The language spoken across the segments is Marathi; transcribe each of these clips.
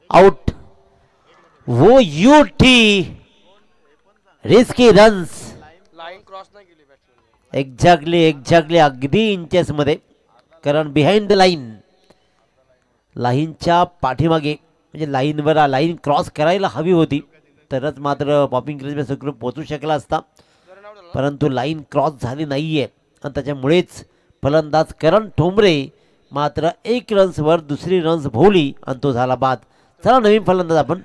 आउट. वो UT risky runs. Line cross नाही केली बॅट्समॅन. एक्झॅक्टली अगदी इंचेस मध्ये. कारण बिहाइंड द लाईनच्या पाठीमागे म्हणजे लाईन क्रॉस करायला हवी होती तरच मात्र पॉपिंग क्रिसमस ग्रुप पोहोचू शकला असता. परंतु लाईन क्रॉस झाली नाहीये आणि त्याच्यामुळेच फलंदाज करण ठोंबरे मात्र 1 रन्सवर दुसरी रन्स भोवली आणि तो झाला बाद. चला नवीन फलंदाज आपण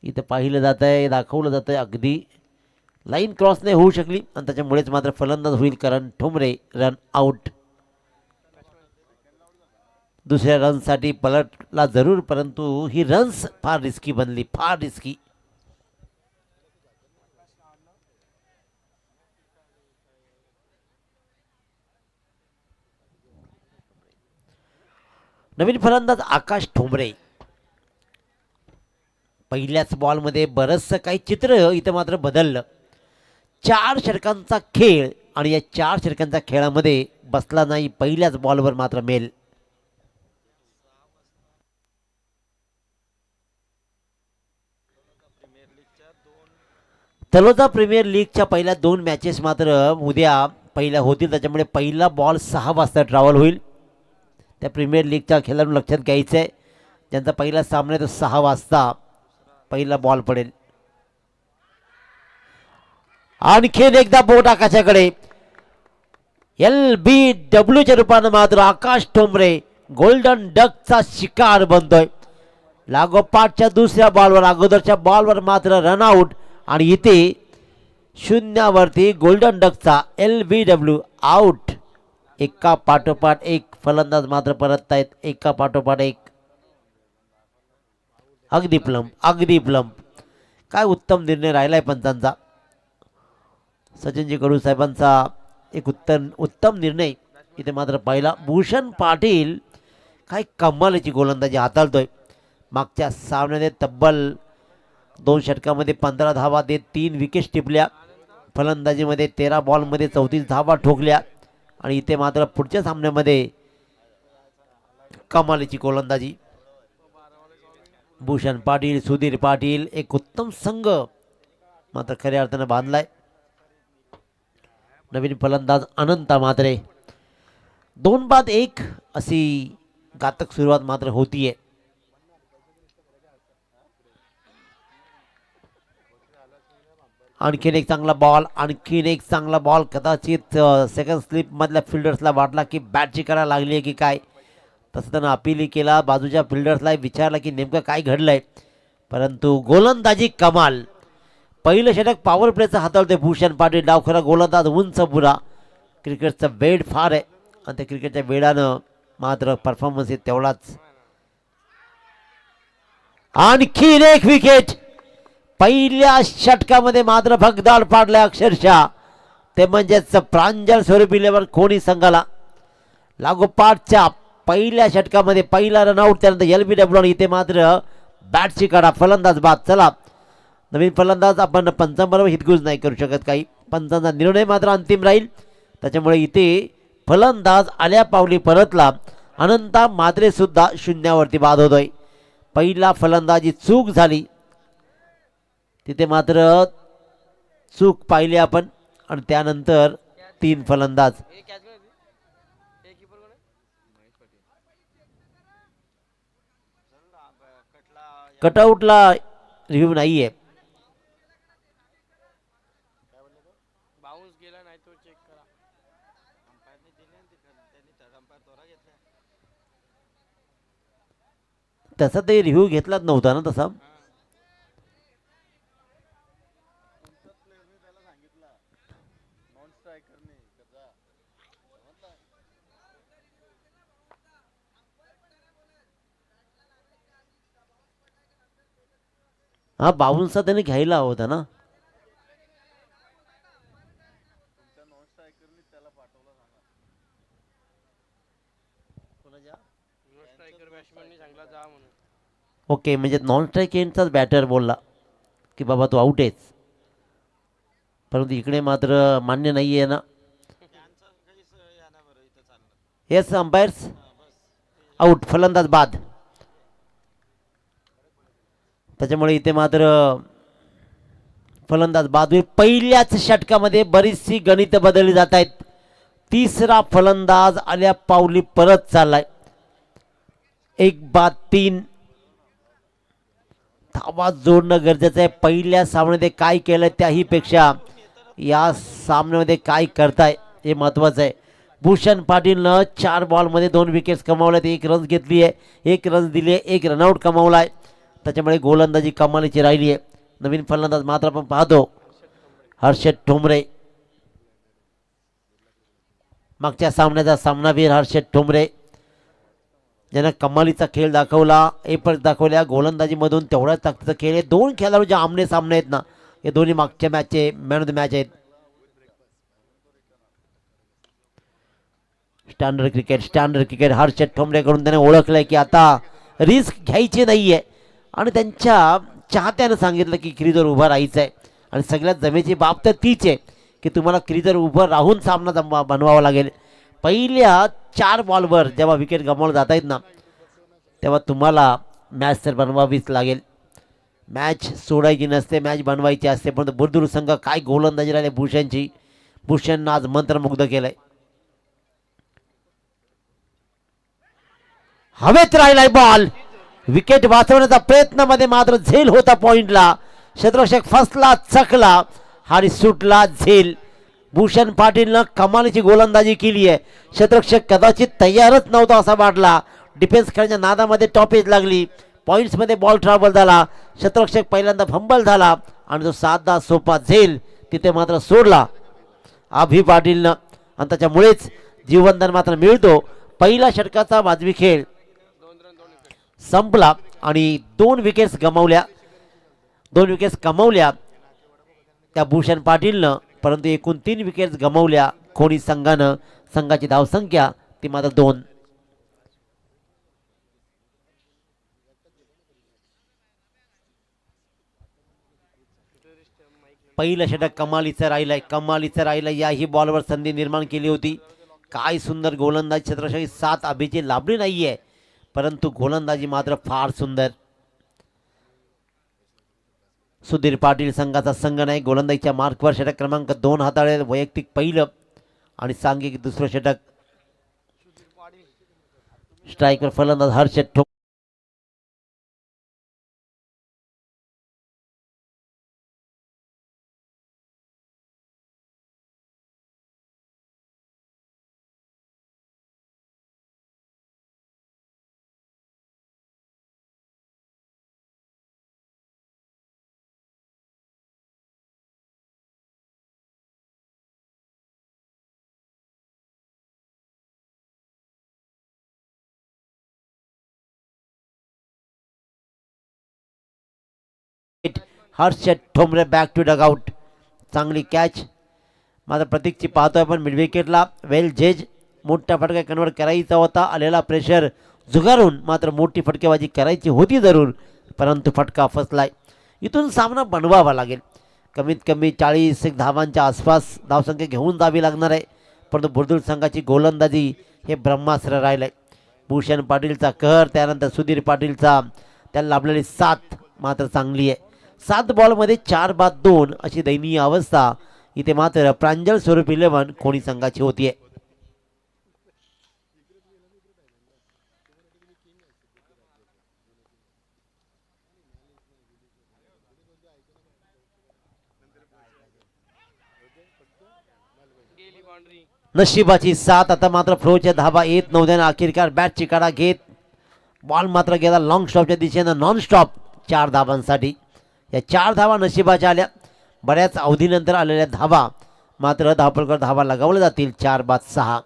इथं पाहिलं जात आहे, दाखवलं जात आहे. अगदी लाईन क्रॉस नाही होऊ शकली आणि त्याच्यामुळेच मात्र फलंदाज होईल करण ठोंबरे. Run out. दुसऱ्या रनसाठी पलटला जरूर परंतु ही रन्स फार रिस्की बनली, फार रिस्की. नवीन फलंदाज आकाश ठोंबरे. पहिल्याच बॉलमध्ये बरंचसं काही चित्र इथं मात्र बदललं. 4 षटकांचा खेळ आणि या 4 षटकांच्या खेळामध्ये बसला नाही पहिल्याच बॉलवर मात्र मेल. तलोजा प्रीमियर लीगच्या पहिल्या 2 मॅचेस मात्र उद्या पहिल्या होतील त्याच्यामुळे पहिला बॉल 6 वाजता ट्रॅव्हल होईल. त्या प्रीमियर लीगच्या खेळाडूंना लक्षात घ्यायचं आहे ज्यांचा पहिला सामना तो 6 वाजता पहिला बॉल पडेल. आणखीन एकदा बोट आकाशाकडे. LBWच्या रूपानं मात्र आकाश ठोंबरे गोल्डन डकचा शिकार बनतोय. लागोपाठच्या दुसऱ्या बॉलवर अगोदरच्या बॉलवर मात्र रनआउट आणि इथे 0वरती गोल्डन डकचा LBW आउट. एका पाठोपाठ एक फलंदाज मात्र परत आहेत, एका पाठोपाठ एक. अगदी प्लंप. काय उत्तम निर्णय राहिलाय पंचांचा. सचिनजी कडू साहेबांचा एक उत्तम निर्णय इथे मात्र पाहिला. भूषण पाटील काय कमालीची गोलंदाजी हाताळतोय. मागच्या सामन्याने तब्बल 2 षटकामध्ये 15 धावा देत 3 विकेट्स टिपल्या. फलंदाजीमध्ये 13 बॉलमध्ये 34 धावा ठोकल्या आणि इथे मात्र पुढच्या सामन्यामध्ये कमालीची गोलंदाजी. भूषण पाटील, सुधीर पाटील एक उत्तम संघ मात्र खऱ्या अर्थानं बांधलाय. नवीन फलंदाज अनंता मात्रे. 2 बाद 1 अशी घातक सुरुवात मात्र होतीये. आणखीन एक चांगला बॉल कदाचित सेकंड स्लिप मधल्या फिल्डर्सला वाटला की बॅटची करायला लागली आहे की काय. तसं त्यानं अपीलही केला. बाजूच्या फिल्डर्सला विचारला की नेमकं काय घडलंय. परंतु गोलंदाजी कमाल. पहिलं षटक पॉवर प्लेचं हाताळतोय भूषण पाटील. डावखरा गोलंदाज उंच पुरा. क्रिकेटचा वेड फार आहे आणि त्या क्रिकेटच्या वेडानं मात्र परफॉर्मन्स तेवढाच. आणखीन एक विकेट. पहिल्या षटकामध्ये मात्र भगदाड पाडलाय अक्षरशः. ते म्हणजेच प्रांजल स्वरूप 11 कोणी संघाला. लागोपाठच्या पहिल्या षटकामध्ये पहिला रनआउट. त्यानंतर LBW आणि इथे मात्र बॅटची काढा. फलंदाज बाद. चला नवीन फलंदाज आपण पंचांबरोबर हितगुज नाही करू शकत. काही पंचांचा निर्णय मात्र अंतिम राहील. त्याच्यामुळे इथे फलंदाज आल्या पावली परतला. अनंता मात्रे सुद्धा 0वरती बाद होतोय. पहिला फलंदाजी चूक झाली तिथे मात्र चूक पाहिली आपण आणि त्यानंतर 3 फलंदाज. कटआउटला रिव्ह्यू नाहीये. तसा ते रिव्ह्यू घेतलाच नव्हता ना तसा. हा बाउन्सचा त्याने घ्यायला हवा होता ना. ओके म्हणजे नॉन स्ट्राईक एंडचाच बॅटर बोलला की बाबा तू आउट आहेस. परंतु इकडे मात्र मान्य नाही आहे ना. येस अंपायर्स आउट, फलंदाज बाद. त्याच्यामुळे इथे मात्र फलंदाज बाद होईल. पहिल्याच षटकामध्ये बरीचशी गणित बदलली जात आहेत. तिसरा फलंदाज आल्या पावली परत चाललाय. 1-3 धावा जोडणं गरजेचं आहे. पहिल्या सामन्यामध्ये काय केलं त्याही पेक्षा या सामन्यामध्ये काय करताय हे महत्वाचं आहे. भूषण पाटीलनं 4 बॉलमध्ये 2 विकेट्स कमावल्यात, 1 रन घेतली आहे, 1 रन दिली आहे, 1 रनआउट कमावलाय. त्याच्यामुळे गोलंदाजी कमालीची राहिली आहे. नवीन फलंदाज मात्र आपण पाहतो हर्षद ठोंबरे. मागच्या सामन्याचा सामनावीर हर्षद ठोंबरे ज्यानं कमालीचा खेळ दाखवला, एपल्स दाखवल्या गोलंदाजीमधून. तेवढ्याच ताकदीचा खेळ आहे. 2 खेळाडू जे आमने सामने आहेत ना, हे दोन्ही मागच्या मॅचचे मॅन ऑफ द मॅच आहेत. स्टँडर्ड क्रिकेट हर्षद ठोंबरेकडून त्याने ओळखलंय की आता रिस्क घ्यायची नाहीये आणि त्यांच्या चाहत्यानं सांगितलं की क्रीजवर उभं राहायचं आहे. आणि सगळ्यात जमेची बाब तर तीच आहे की तुम्हाला क्रीजवर उभं राहून सामना बनवावा लागेल. पहिल्या 4 बॉलवर जेव्हा विकेट गमावलं जात आहेत ना, तेव्हा तुम्हाला मॅच तर बनवावीच लागेल. मॅच सोडायची नसते, मॅच बनवायची असते. पण बुर्दुर संघ काय गोलंदाजी राहिले भूषणची. भूषणनं आज मंत्रमुग्ध केलंय. हवेत राहिलाय बॉल. विकेट वाचवण्याचा प्रयत्नामध्ये मात्र झेल होता पॉइंटला. क्षेत्ररक्षक फसला, चकला आणि सुटला झेल. भूषण पाटीलनं कमालीची गोलंदाजी केली आहे. क्षेत्ररक्षक कदाचित तयारच नव्हता असा वाटला. डिफेन्स खेळण्याच्या नादामध्ये टॉपेज लागली. पॉइंट्समध्ये बॉल ट्रॅव्हल झाला. क्षेत्ररक्षक पहिल्यांदा फंबल झाला आणि जो साधा सोपा झेल तिथे मात्र सोडला अभि पाटीलनं. आणि त्याच्यामुळेच जीवनदान मात्र मिळतो. पहिला षटकाचा वाजवी खेळ संपला आणि 2 विकेट्स कमावल्या त्या भूषण पाटीलनं. परंतु एकूण 3 विकेट्स गमावल्या कोणी संघानं. संघाची धावसंख्या ती मात्र 2. पहिलं षटक कमालीचं राहिलंय. याही बॉलवर संधी निर्माण केली होती. काय सुंदर गोलंदाजी. क्षेत्ररक्षक 7 अभिची लाभली नाहीये, परंतु गोलंदाजी मात्र फार सुंदर. सुधीर पाटील संघाचा संघ नाही. गोलंदाजीच्या मार्कवर षटक क्रमांक 2 हाताळले. वैयक्तिक पहिलं आणि सांघिक दुसरं षटक. स्ट्राईकवर फलंदाज Harshad Thombre. Harshad Thombre back to dugout. चांगली कॅच मात्र प्रतीकची पाहतोय आपण मिड विकेटला. वेल जेज. मोठा फटका कन्वर्ट करायचा होता. आलेला प्रेशर झुगारून मात्र मोठी फटकेबाजी करायची होती जरूर, परंतु फटका फसलाय. इथून सामना बनवावा लागेल. कमीत कमी 40 धावांच्या आसपास धावसंख्या घेऊन जावी लागणार आहे. परंतु बुर्दुळ संघाची गोलंदाजी हे ब्रह्मास्त्र राहिलंय. भूषण पाटीलचा कहर, त्यानंतर सुधीर पाटीलचा त्याला लाभलेली साथ मात्र चांगली आहे. 7 बॉलमध्ये 4 बाद 2 अशी दयनीय अवस्था इथे मात्र प्रांजल स्वरूप 11 कोणी संघाची होतीये. नशिबाची साथ. आता मात्र फ्लोच्या धाबा येत नव्हत्या. अखेरकार बॅट चिकाडा घेत बॉल मात्र गेला लॉंग स्टॉपच्या दिशेनं नॉन स्टॉप 4 धाबांसाठी. या 4 धावा नशिबाच्या आल्या. बऱ्याच अवधीनंतर आलेल्या धावा मात्र धावपळकर धावा लगावल्या जातील. 4 बाद 6.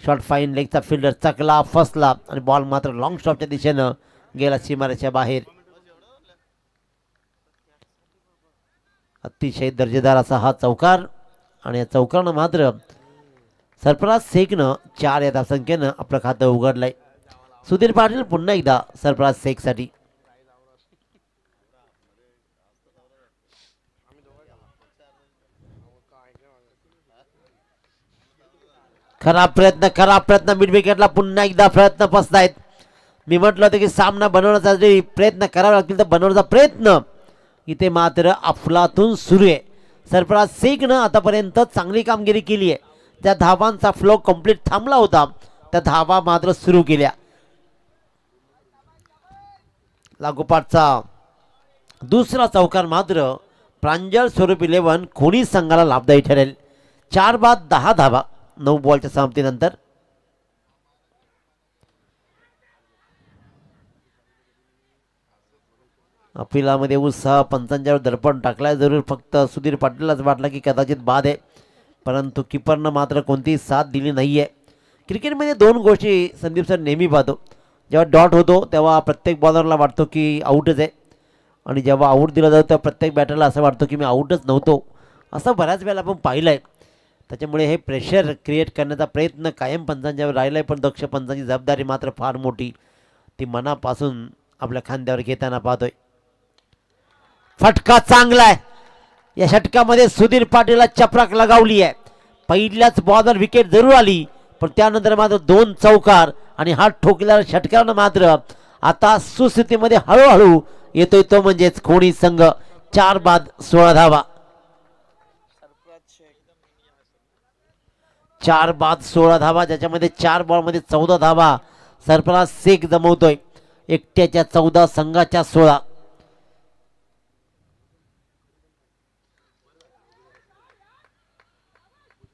शॉर्ट फाईन लेगचा फिल्डर चकला, फसला आणि बॉल मात्र लॉंग स्टॉपच्या दिशेनं गेला सीमारेषेच्या बाहेर. अतिशय दर्जेदार असा हा चौकार आणि या चौकारानं मात्र सरफराज शेखनं 4 या धावसंख्येनं आपलं खातं उघडलंय. सुधीर पाटील पुन्हा एकदा सरफराज शेखसाठी. खरा प्रयत्न मिड विकेटला पुन्हा एकदा प्रयत्न फसतायत. मी म्हटलं होतं की सामना बनवण्याचा जरी प्रयत्न करावा लागतील तर बनवण्याचा प्रयत्न इथे मात्र अफलातून सुरू आहे. सरफराज शेखनं आतापर्यंत चांगली कामगिरी केली आहे. त्या धावांचा फ्लो कंप्लीट थांबला होता, त्या धावा मात्र सुरू केल्या. लागोपाठचा दुसरा चौकार मात्र प्रांजळ स्वरूप 11 कोणी संघाला लाभदायी ठरेल. 4 बाद 10 धावा 9 बॉलच्या समाप्तीनंतर. अपिलामध्ये उत्साह, पंचांच्यावर दडपण टाकलाय जरूर. फक्त सुधीर पाटीललाच वाटला की कदाचित बाद आहे, परंतु किपरनं मात्र कोणतीही साथ दिली नाही आहे. क्रिकेटमध्ये 2 गोष्टी संदीप सर नेहमी पाहतो. जेव्हा डॉट होतो तेव्हा प्रत्येक बॉलरला वाटतो की आऊटच आहे, आणि जेव्हा आऊट दिला जातो तेव्हा प्रत्येक बॅटरला असं वाटतं की मी आऊटच नव्हतो. असं बऱ्याच वेळेला आपण पाहिलं आहे. त्याच्यामुळे हे प्रेशर क्रिएट करण्याचा प्रयत्न कायम पंचांच्यावर राहिला आहे, पण दक्ष पंचांची जबाबदारी मात्र फार मोठी, ती मनापासून आपल्या खांद्यावर घेताना पाहतोय. फटका चांगला आहे. या षटकामध्ये सुधीर पाटीलला चपराक लगावली आहे. पहिल्याच बॉलवर विकेट जरूर आली, पण त्यानंतर मात्र 2 चौकार आणि हात ठोकलेल्या षटकानं मात्र आता सुस्थितीमध्ये हळूहळू येतोय तो म्हणजेच कोणी संघ. 4 बाद 16 धावा. 4 बाद 16 धावा, ज्याच्यामध्ये 4 बॉलमध्ये 14 धावा सरफराज शेख जमवतोय. एकट्याच्या 14, संघाच्या 16.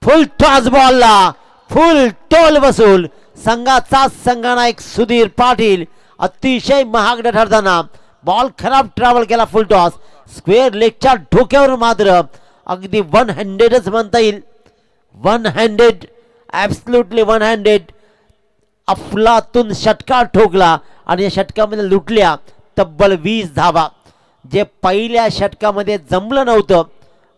फुल टॉस बॉलला फुल टोल वसूल. संघाचा संघनायक सुधीर पाटील अतिशय महागडा ठरताना बॉल खराब ट्रॅव्हल केला. फुल टॉस स्क्वेअर लेगच्या डोक्यावर मात्र अगदी 1 हँडेडच म्हणता येईल. 1 हँडेड, ॲब्सल्युटली 1 हँडेड अफलातून षटकार ठोकला आणि या षटकामध्ये लुटल्या तब्बल 20 धावा, जे पहिल्या षटकामध्ये जमलं नव्हतं.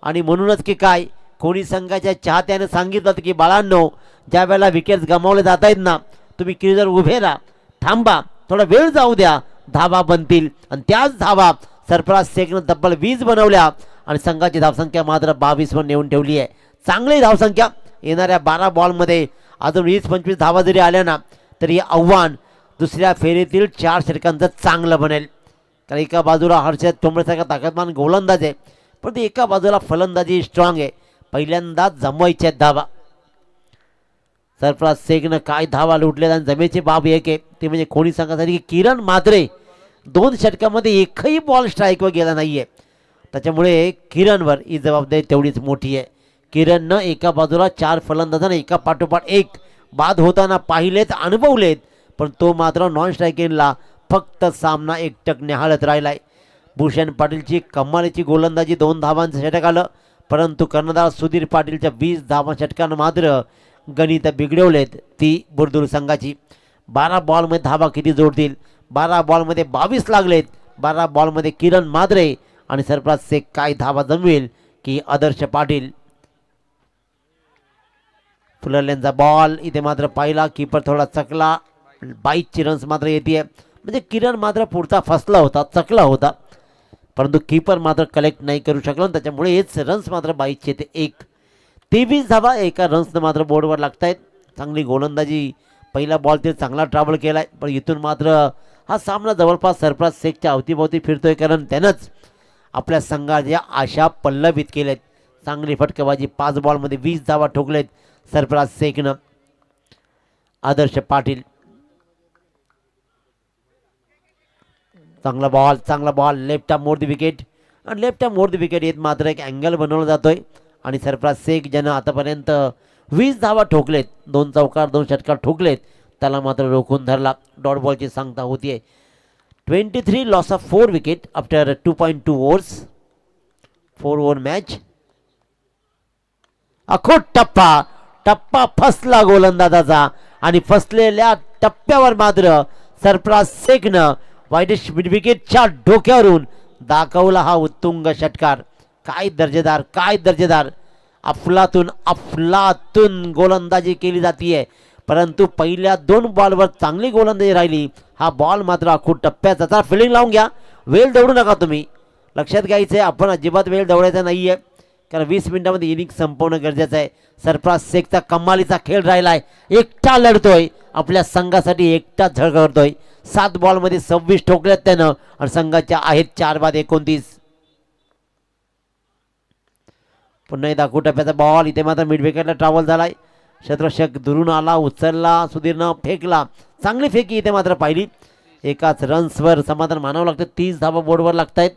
आणि म्हणूनच की काय, कोणी संघाच्या चाहत्याने सांगितलं की बाळांनो, ज्या वेळेला विकेट्स गमावले जात आहेत ना, तुम्ही क्रीजवर उभे राहा, थांबा, थोडा वेळ जाऊ द्या, धावा बनतील. आणि त्याच धावा सरफराज शेखनं तब्बल 20 बनवल्या आणि संघाची धावसंख्या मात्र 22 वर नेऊन ठेवली आहे. चांगली धावसंख्या. येणाऱ्या 12 बॉलमध्ये अजून 20-25 धावा जरी आल्या ना तरी आव्हान दुसऱ्या फेरीतील 4 षटकांचं चांगलं बनेल. कारण एका बाजूला हर्षद टोंबरेसारखा ताकदवान गोलंदाज आहे, पण ती एका बाजूला फलंदाजी स्ट्रॉंग आहे. पहिल्यांदा जमवायच्या धावा. सरफराज शेखनं काय धावा लुटल्या आणि जमेची बाब एक आहे ते म्हणजे कोणी संघासाठी किरण मात्रे 2 षटकामध्ये एकही बॉल स्ट्राईकवर गेला नाहीये. त्याच्यामुळे किरणवर ही जबाबदारी तेवढीच मोठी आहे. किरणनं एका बाजूला 4 फलंदाजांना एका पाठोपाठ एक बाद होताना पाहिलेत, अनुभवलेत, पण तो मात्र नॉन स्ट्रायकिंगला फक्त सामना एकटक निहाळत राहिलाय. भूषण पाटीलची कमालीची गोलंदाजी 2 धावांचं षटक आलं, परंतु कर्णधार सुधीर पाटीलच्या 20 धावा षटकानं मात्र गणित बिघडवलेत ती बुरदूर संघाची. 12 बॉलमध्ये धावा किती जोडतील? 12 बॉलमध्ये 22 लागलेत. 12 बॉलमध्ये किरण मात्रे आणि सरफराज शेख काय धावा जमवेल की आदर्श पाटील. फुलरल्यांचा बॉल इथे मात्र पाहिला, कीपर थोडा चकला. 22ची रन्स मात्र येते, म्हणजे किरण मात्र पुढचा फसला होता, चकला होता, परंतु कीपर मात्र कलेक्ट नाही करू शकला. त्याच्यामुळे हेच रन्स मात्र 22चे येते. 23 धावा एका रन्सनं मात्र बोर्डवर लागतायत. चांगली गोलंदाजी. पहिला बॉल ते चांगला ट्रॅव्हल केलाय, पण इथून मात्र हा सामना जवळपास सरफराज शेखच्या अवतीभोवती फिरतोय, कारण त्यानंच आपल्या संघाच्या आशा पल्लवित केल्यात. चांगली फटकेबाजी. 5 बॉलमध्ये 20 धावा ठोकलेत सरफराज शेखनं. आदर्श पाटील चांगला ball left arm more the wicket. आणि left arm more the wicket येत मात्र एक अँगल बनवला जातोय आणि सरफराज शेख ज्यानं आतापर्यंत 20 धावा ठोकलेत, 2 चौकार 2 षटकार ठोकलेत, त्याला मात्र रोखून धरला. डॉट बॉलची सांगता होतीये. 23 loss of 4 wicket after 2.2 overs, 4 over match. अखोट टप्पा फसला गोलंदाजाचा आणि फसलेल्या टप्प्यावर मात्र सरफराज शेखनं वाईडिश विकेटच्या डोक्यावरून दाखवला हा उत्तुंग षटकार. काय दर्जेदार अफलातून गोलंदाजी केली जाते, परंतु पहिल्या 2 बॉलवर चांगली गोलंदाजी राहिली. हा बॉल मात्र अखोट टप्प्याचा. फिल्डिंग लावून घ्या, वेळ दौडू नका तुम्ही. लक्षात घ्यायचं आहे, आपण अजिबात वेळ दौडायचा नाहीये. कारण 20 मिनिटांमध्ये इनिंग संपवणं गरजेचं आहे. सरफराज शेखचा कमालीचा खेळ राहिलाय, एकटा लढतोय, आपल्या संघासाठी एकटा झळकतोय. 7 बॉलमध्ये 26 ठोकल्यात त्यानं आणि संघाच्या आहेत 4 बाद 29. पुन्हा एकदा टप्प्याचा बॉल, इथे मात्र मिड विकेटला ट्रॅव्हल झालाय. क्षेत्ररक्षक दुरून आला, उचलला, सुधीरनं फेकला, चांगली फेकी इथे मात्र पाहिली. एकाच रन्सवर समाधान मानावं लागतं. 30 धावा बोर्डवर लागतायत.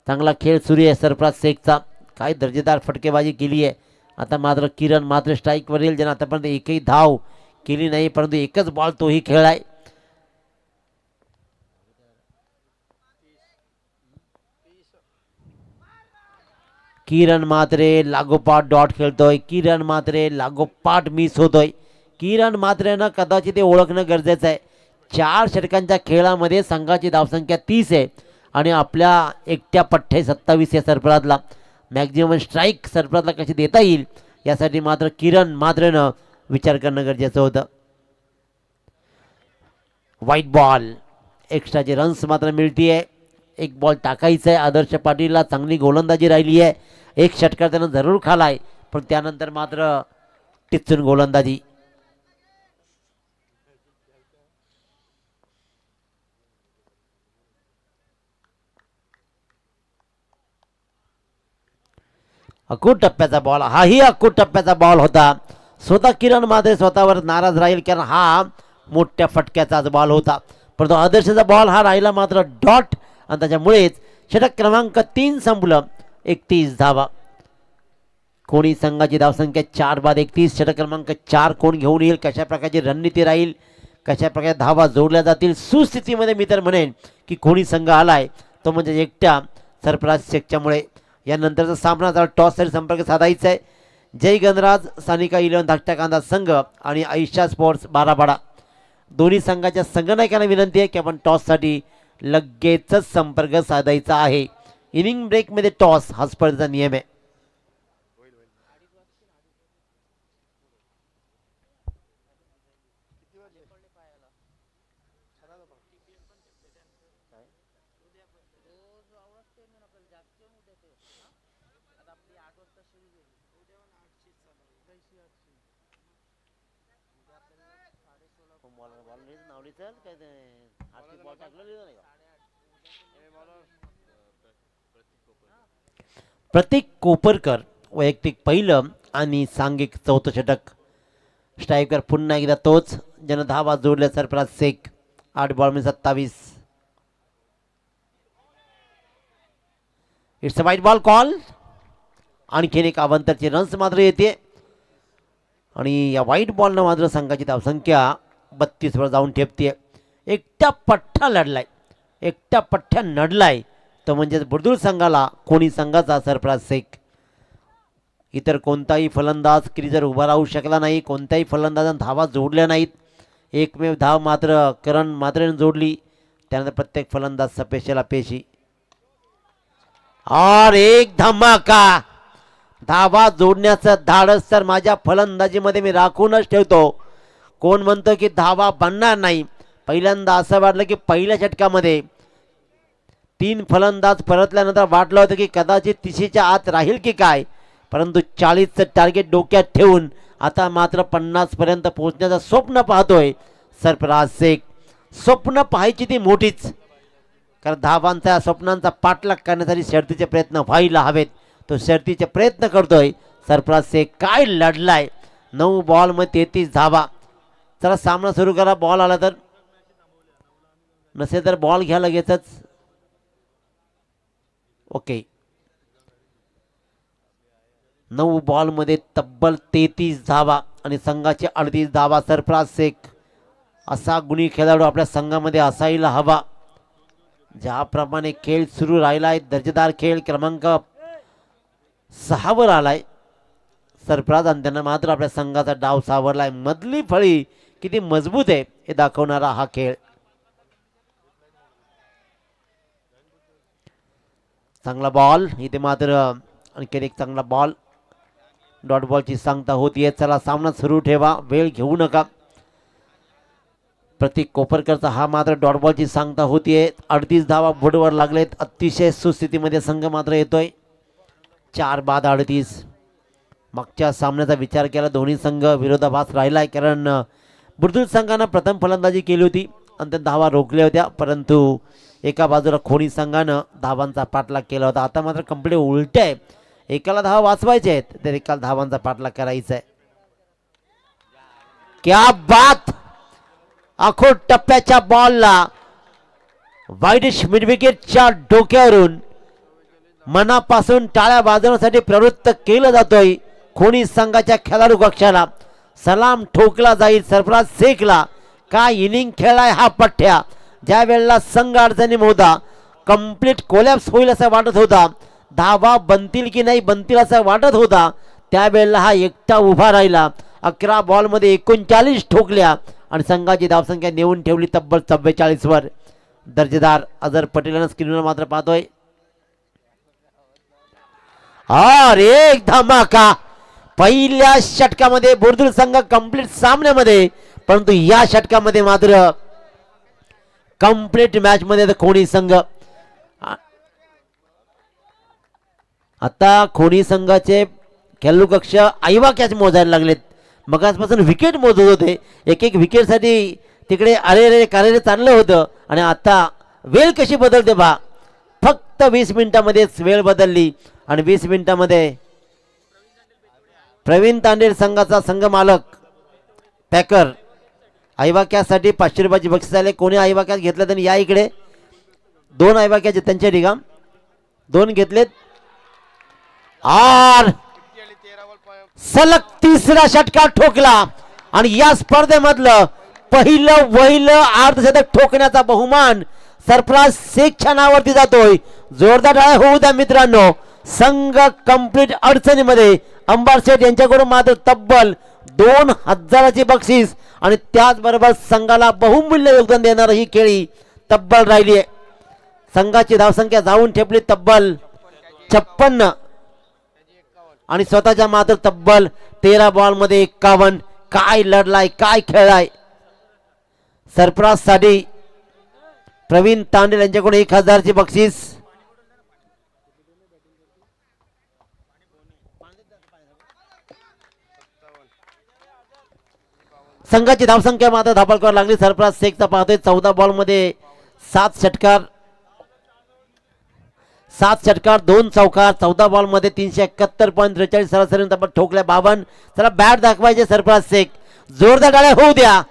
चांगला खेळ सुरू आहे सरफराज शेखचा. काय दर्जेदार फटकेबाजी केली आहे. आता मात्र किरण मात्र स्ट्राईकवर येईल, ज्यानं आतापर्यंत एकही धाव केली नाही, परंतु एकच बॉल तोही खेळलाय. किरण मात्रे लागोपाठ डॉट खेळतोय. किरण मात्रे लागोपाठ मिस होतोय. किरण मात्रेनं कदाचित ते ओळखणं गरजेचं आहे. 4 षटकांच्या खेळामध्ये संघाची धावसंख्या 30 आहे आणि आपल्या एकट्या पठ्ठे 27 आहे सरफराजला. मॅक्झिमम स्ट्राईक सरफराजला कशी देता येईल यासाठी मात्र किरण मात्रेनं विचार करणं गरजेचं होतं. व्हाईट बॉल, एक्स्ट्राचे रन्स मात्र मिळतीये. एक बॉल टाकायचा आहे. आदर्श पाटीलला चांगली गोलंदाजी राहिली आहे. एक षटकार त्यानं जरूर खालाय, पण त्यानंतर मात्र टिचून गोलंदाजी. अकूट टप्प्याचा बॉल, हाही अकूट टप्प्याचा बॉल होता. स्वतः किरण मात्रे स्वतःवर नाराज राहील, कारण हा मोठ्या फटक्याचाच बॉल होता. परंतु आदर्शचा बॉल हा राहिला मात्र डॉट आणि त्याच्यामुळेच षटक क्रमांक 3 संपलं. 31 धावा. कोणी संघाची धावसंख्या 4 बाद 31. षटक क्रमांक 4 कोण घेऊन येईल, कशा प्रकारची रणनीती राहील, कशा प्रकारे धावा जोडल्या जातील. सुस्थितीमध्ये मी तर म्हणेन की कोणी संघ आलाय तो म्हणजे एकट्या सरफराज शेखच्यामुळे. यानंतरचा सामना जर टॉससाठी संपर्क साधायचा आहे. जय गणराज सानिका 11 धाकट्या कांदा संघ आणि आयशा स्पोर्ट्स बारापाडा, दोन्ही संघाच्या संघनायकांना विनंती आहे की आपण टॉससाठी लगेचच संपर्क साधायचा आहे. इनिंग ब्रेकमध्ये टॉस हा स्पर्धेचा नियम आहे. प्रतीक कोपरकर वैयक्तिक पहिलं आणि सांघिक 4थं षटक. स्ट्रायकर पुन्हा एकदा तोच, ज्यानं धावा जोडल्या Sarfaraz Shaikh. 8 ball 27. It's a wide ball call. आणखीन एक अवंतरची रन्स मात्र येते आणि या व्हाईट बॉलनं मात्र संघाची धावसंख्या 32 वर जाऊन ठेपते. एकटा पठ्ठा लढलाय, एकटा पठ्ठ्या नडलाय तो म्हणजेच बुर्दुळ संघाला कोणी संघाचा सरफराज शेख. इतर कोणताही फलंदाज क्रीजर उभा राहू शकला नाही. कोणत्याही फलंदाजानं धावा जोडल्या नाहीत. एकमेव धाव मात्र करण मात्रेनं जोडली. त्यानंतर प्रत्येक फलंदाज सपेशेला पेशी. और एक धमाका. धावा जोडण्याचं धाडस तर माझ्या फलंदाजीमध्ये मी राखूनच ठेवतो. कोण म्हणतो की धावा बनणार नाही. पहिल्यांदा असं वाटलं की पहिल्या षटकामध्ये 3 फलंदाज परतल्यानंतर वाटलं होतं की कदाचित 30च्या आत राहील की काय, परंतु 40चं टार्गेट डोक्यात ठेवून आता मात्र 50 पर्यंत पोहोचण्याचं स्वप्न पाहतोय सरफराज शेख. स्वप्न पाहायची ती मोठीच, कारण धावांचा स्वप्नांचा पाठलाग करण्यासाठी शर्तीचे प्रयत्न व्हायला हवेत. तो शर्तीचे प्रयत्न करतोय सरफराज शेख. काय लढलाय. 9 बॉलमध्ये 33 धावा. चला सामना सुरू करा. बॉल आला तर, नसेल तर बॉल घ्या लगेचच. ओके. 9 बॉलमध्ये तब्बल 33 धावा आणि संघाचे 38 धावा. सरफराज शेख असा गुणी खेळाडू आपल्या संघामध्ये असायला हवा. ज्याप्रमाणे खेळ सुरू राहिलाय, दर्जेदार खेळ क्रमांक 6 वर आलाय सरफराज आणि त्यांना मात्र आपल्या संघाचा डाव सावरलाय. मधली फळी किती मजबूत आहे हे दाखवणारा हा खेळ. चांगला बॉल इथे मात्र, आणखी एक चांगला बॉल. डॉट बॉलची सांगता होतीये. चला सामना सुरू ठेवा, वेळ घेऊ नका. प्रतीक कोपरकरचा हा मात्र डॉट बॉलची सांगता होतीये. 38 धावा बोर्डवर लागलेत. अतिशय सुस्थितीमध्ये संघ मात्र येतोय. 4 बाद 38. मागच्या सामन्याचा विचार केला दोन्ही संघ विरोधाभास राहिलाय, कारण बुर्दुल संघानं प्रथम फलंदाजी केली होती आणि त्या धावा रोखल्या होत्या, परंतु एका बाजूला खोणी संघानं धावांचा पाठलाग केला होता. आता मात्र कंप्लीट उलट आहे, एकाला धावा वाचवायचे आहेत तर एकाला धावांचा पाठलाग करायचा आहे. क्या बात, आखोड टप्प्याच्या बॉलला वाईडिश मिडविकेटच्या डोक्यावरून मनापासून टाळ्या वाजवण्यासाठी प्रवृत्त केलं जातोय खोणी संघाच्या खेळाडू कक्षाला. सलाम ठोकला जाईल सरफराज शेखला. काय इनिंग खेळाय हा पठ्ठ्या. ज्या वेळेला संघ अडचणी होता, कंप्लीट कोलॅप्स होईल असं वाटत होता, धावा बनतील की नाही बनतील असं वाटत होता, त्यावेळेला हा एकटा उभा राहिला. 11 बॉलमध्ये 39 ठोकल्या आणि संघाची धावसंख्या नेऊन ठेवली तब्बल 44 वर. दर्जेदार अझर पटेलनं स्क्रीनवर मात्र पाहतोय. और एक धमाका पहिल्या षटकामध्ये बुर्दुल संघ कंप्लीट सामन्यामध्ये, परंतु या षटकामध्ये मात्र कंप्लीट मॅच मध्ये खोणी संघ. आता खोणी संघाचे खेळाडू कक्ष आईवा कॅच मोजायला लागलेत. मगासपासून विकेट मोजत होते, एक एक विकेटसाठी तिकडे अरे कार्य चाललं होतं आणि आता वेळ कशी बदलते बा. फक्त 20 मिनिटांमध्येच वेळ बदलली आणि 20 मिनिटांमध्ये प्रवीण तांडेल संघाचा संघ मालक पॅकर आईवा कॅचसाठी 500 रुपयाची बक्षीस आले. कोणी आईवा कॅच घेतला त्यांनी या इकडे 2 आईवा कॅच त्यांच्या ठिकाण 2 घेतलेत. आर सलग 3रा षटकार ठोकला आणि या स्पर्धेमधलं पहिलं वहिलं अर्धशतक ठोकण्याचा बहुमान सरफराज शेखच्या नावावरती जातोय. जोरदार टाळ्या होऊ द्या मित्रांनो. संघ कंप्लीट अडचणीमध्ये. अंबार शेठ यांच्याकडून मात्र तब्बल 2000ची बक्षीस आणि त्याचबरोबर संघाला बहुमूल्य योगदान देणारी ही खेळी तब्बल राहिली आहे. संघाची धावसंख्या जाऊन ठेपली तब्बल 56 आणि स्वतःच्या मात्र तब्बल 13 बॉलमध्ये 51. काय लढलाय, काय खेळलाय. सरफराज साठी प्रवीण तांडेल यांच्याकडून 1000ची बक्षीस. संघाची धावसंख्या मात्र धापळकर लागली. सरफराज शेखचा पाहतोय 14 बॉलमध्ये 7 षटकार 2 चौकार. 14 बॉलमध्ये 371.43 सरासरी तब्बल ठोकल्या 52. चला बॅट दाखवायचे सरफराज शेख. जोरदार टाळ्या होऊ द्या.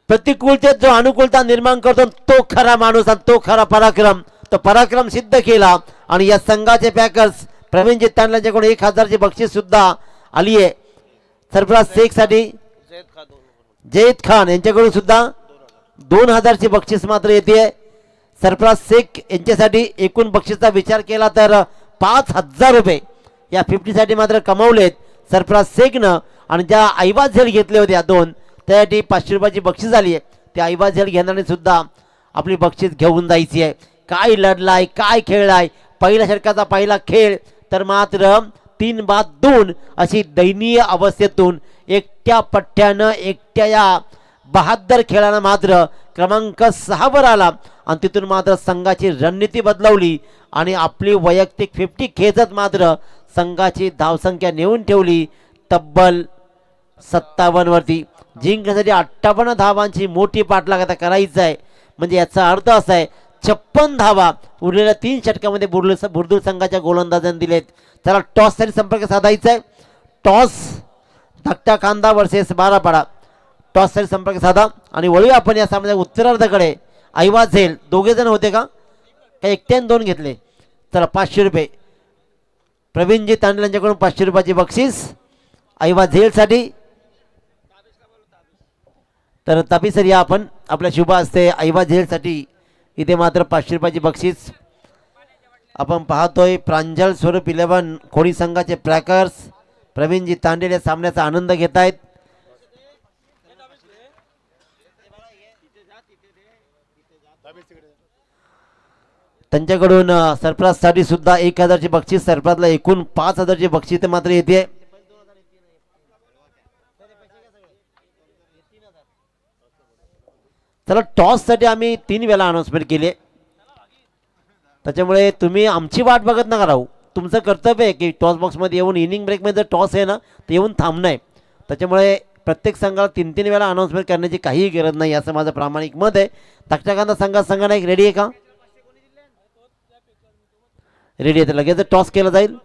प्रतिकूलतेत जो अनुकूलता निर्माण करतो तो खरा माणूस आणि तो खरा पराक्रम. तो पराक्रम सिद्ध केला आणि या संघाचे पॅकर्स प्रवीणजी तांडेल यांच्याकडून 1000ची बक्षीस सुद्धा आली आहे. सरफराज शेख साठी जयद खान यांच्याकडून सुद्धा 2000ची बक्षीस मात्र येते. सरफराज शेख यांच्यासाठी एकूण बक्षीसचा विचार केला तर 5000 रुपये या 50 साठी मात्र कमावलेत सरफराज शेखनं. आणि ज्या आईवा झेल घेतले होते 2 त्यासाठी 500 रुपयाची बक्षीस झाली आहे. त्या आईवा झेल घेणारे सुद्धा आपली बक्षीस घेऊन जायची आहे. काय लढलाय, काय खेळलाय. पहिल्या षटकाचा पहिला खेळ तर मात्र 3 बाद 2 अशी दयनीय अवस्थेतून एकट्या पठ्ठ्यानं एकट्या या बहादर खेळानं मात्र क्रमांक 6 वर आला आणि तिथून मात्र संघाची रणनीती बदलवली आणि आपली वैयक्तिक 50 खेचत मात्र संघाची धावसंख्या नेऊन ठेवली तब्बल 57 वरती. जिंकण्यासाठी 58 धावांची मोठी पाठलाग आता करायचा आहे. म्हणजे याचा अर्थ असा आहे 56 धावा उरलेल्या 3 षटकामध्ये बुर्दुल संघाच्या गोलंदाजांनी दिलेत. त्याला टॉससाठी संपर्क साधायचा आहे. टॉस धाकट्या कांदा वर्सेस 12 पाडा. टॉससाठी संपर्क साधा आणि वळूया आपण या सामन्याच्या उत्तरार्धाकडे. आईवा झेल दोघे जण होते का एकट्याने 2 घेतले. चला 500 रुपये प्रवीणजी तांडेल यांच्याकडून 500 रुपयाची बक्षीस आईवा झेलसाठी. तर तापीसर या आपण आपल्या शुभ असते आईवा झेलसाठी इथे मात्र 500 रुपयाची बक्षीस. आपण पाहतोय प्रांजल स्वरूप 11 खोडी संघाचे पॅकर्स प्रवीणजी तांडेल या सामन्याचा आनंद घेत आहेत. त्यांच्याकडून सरफराजसाठी सुद्धा 1000ची बक्षीस. सरफराजला एकूण 5000ची बक्षीस मात्र येते. चला टॉससाठी आम्ही 3 वेळा अनाउन्समेंट केली, त्याच्यामुळे तुम्ही आमची वाट बघत नका राहू. तुमचं कर्तव्य आहे की टॉस बॉक्समध्ये येऊन इनिंग ब्रेकमध्ये जर टॉस आहे ना तर येऊन थांबणं आहे. त्याच्यामुळे प्रत्येक संघाला 3-3 वेळा अनाऊन्समेंट करण्याची काहीही गरज नाही असं माझं प्रामाणिक मत आहे. तक्षकांना संघ नाही रेडी आहे का? रेडी आहे तर लगेच टॉस केला जाईल.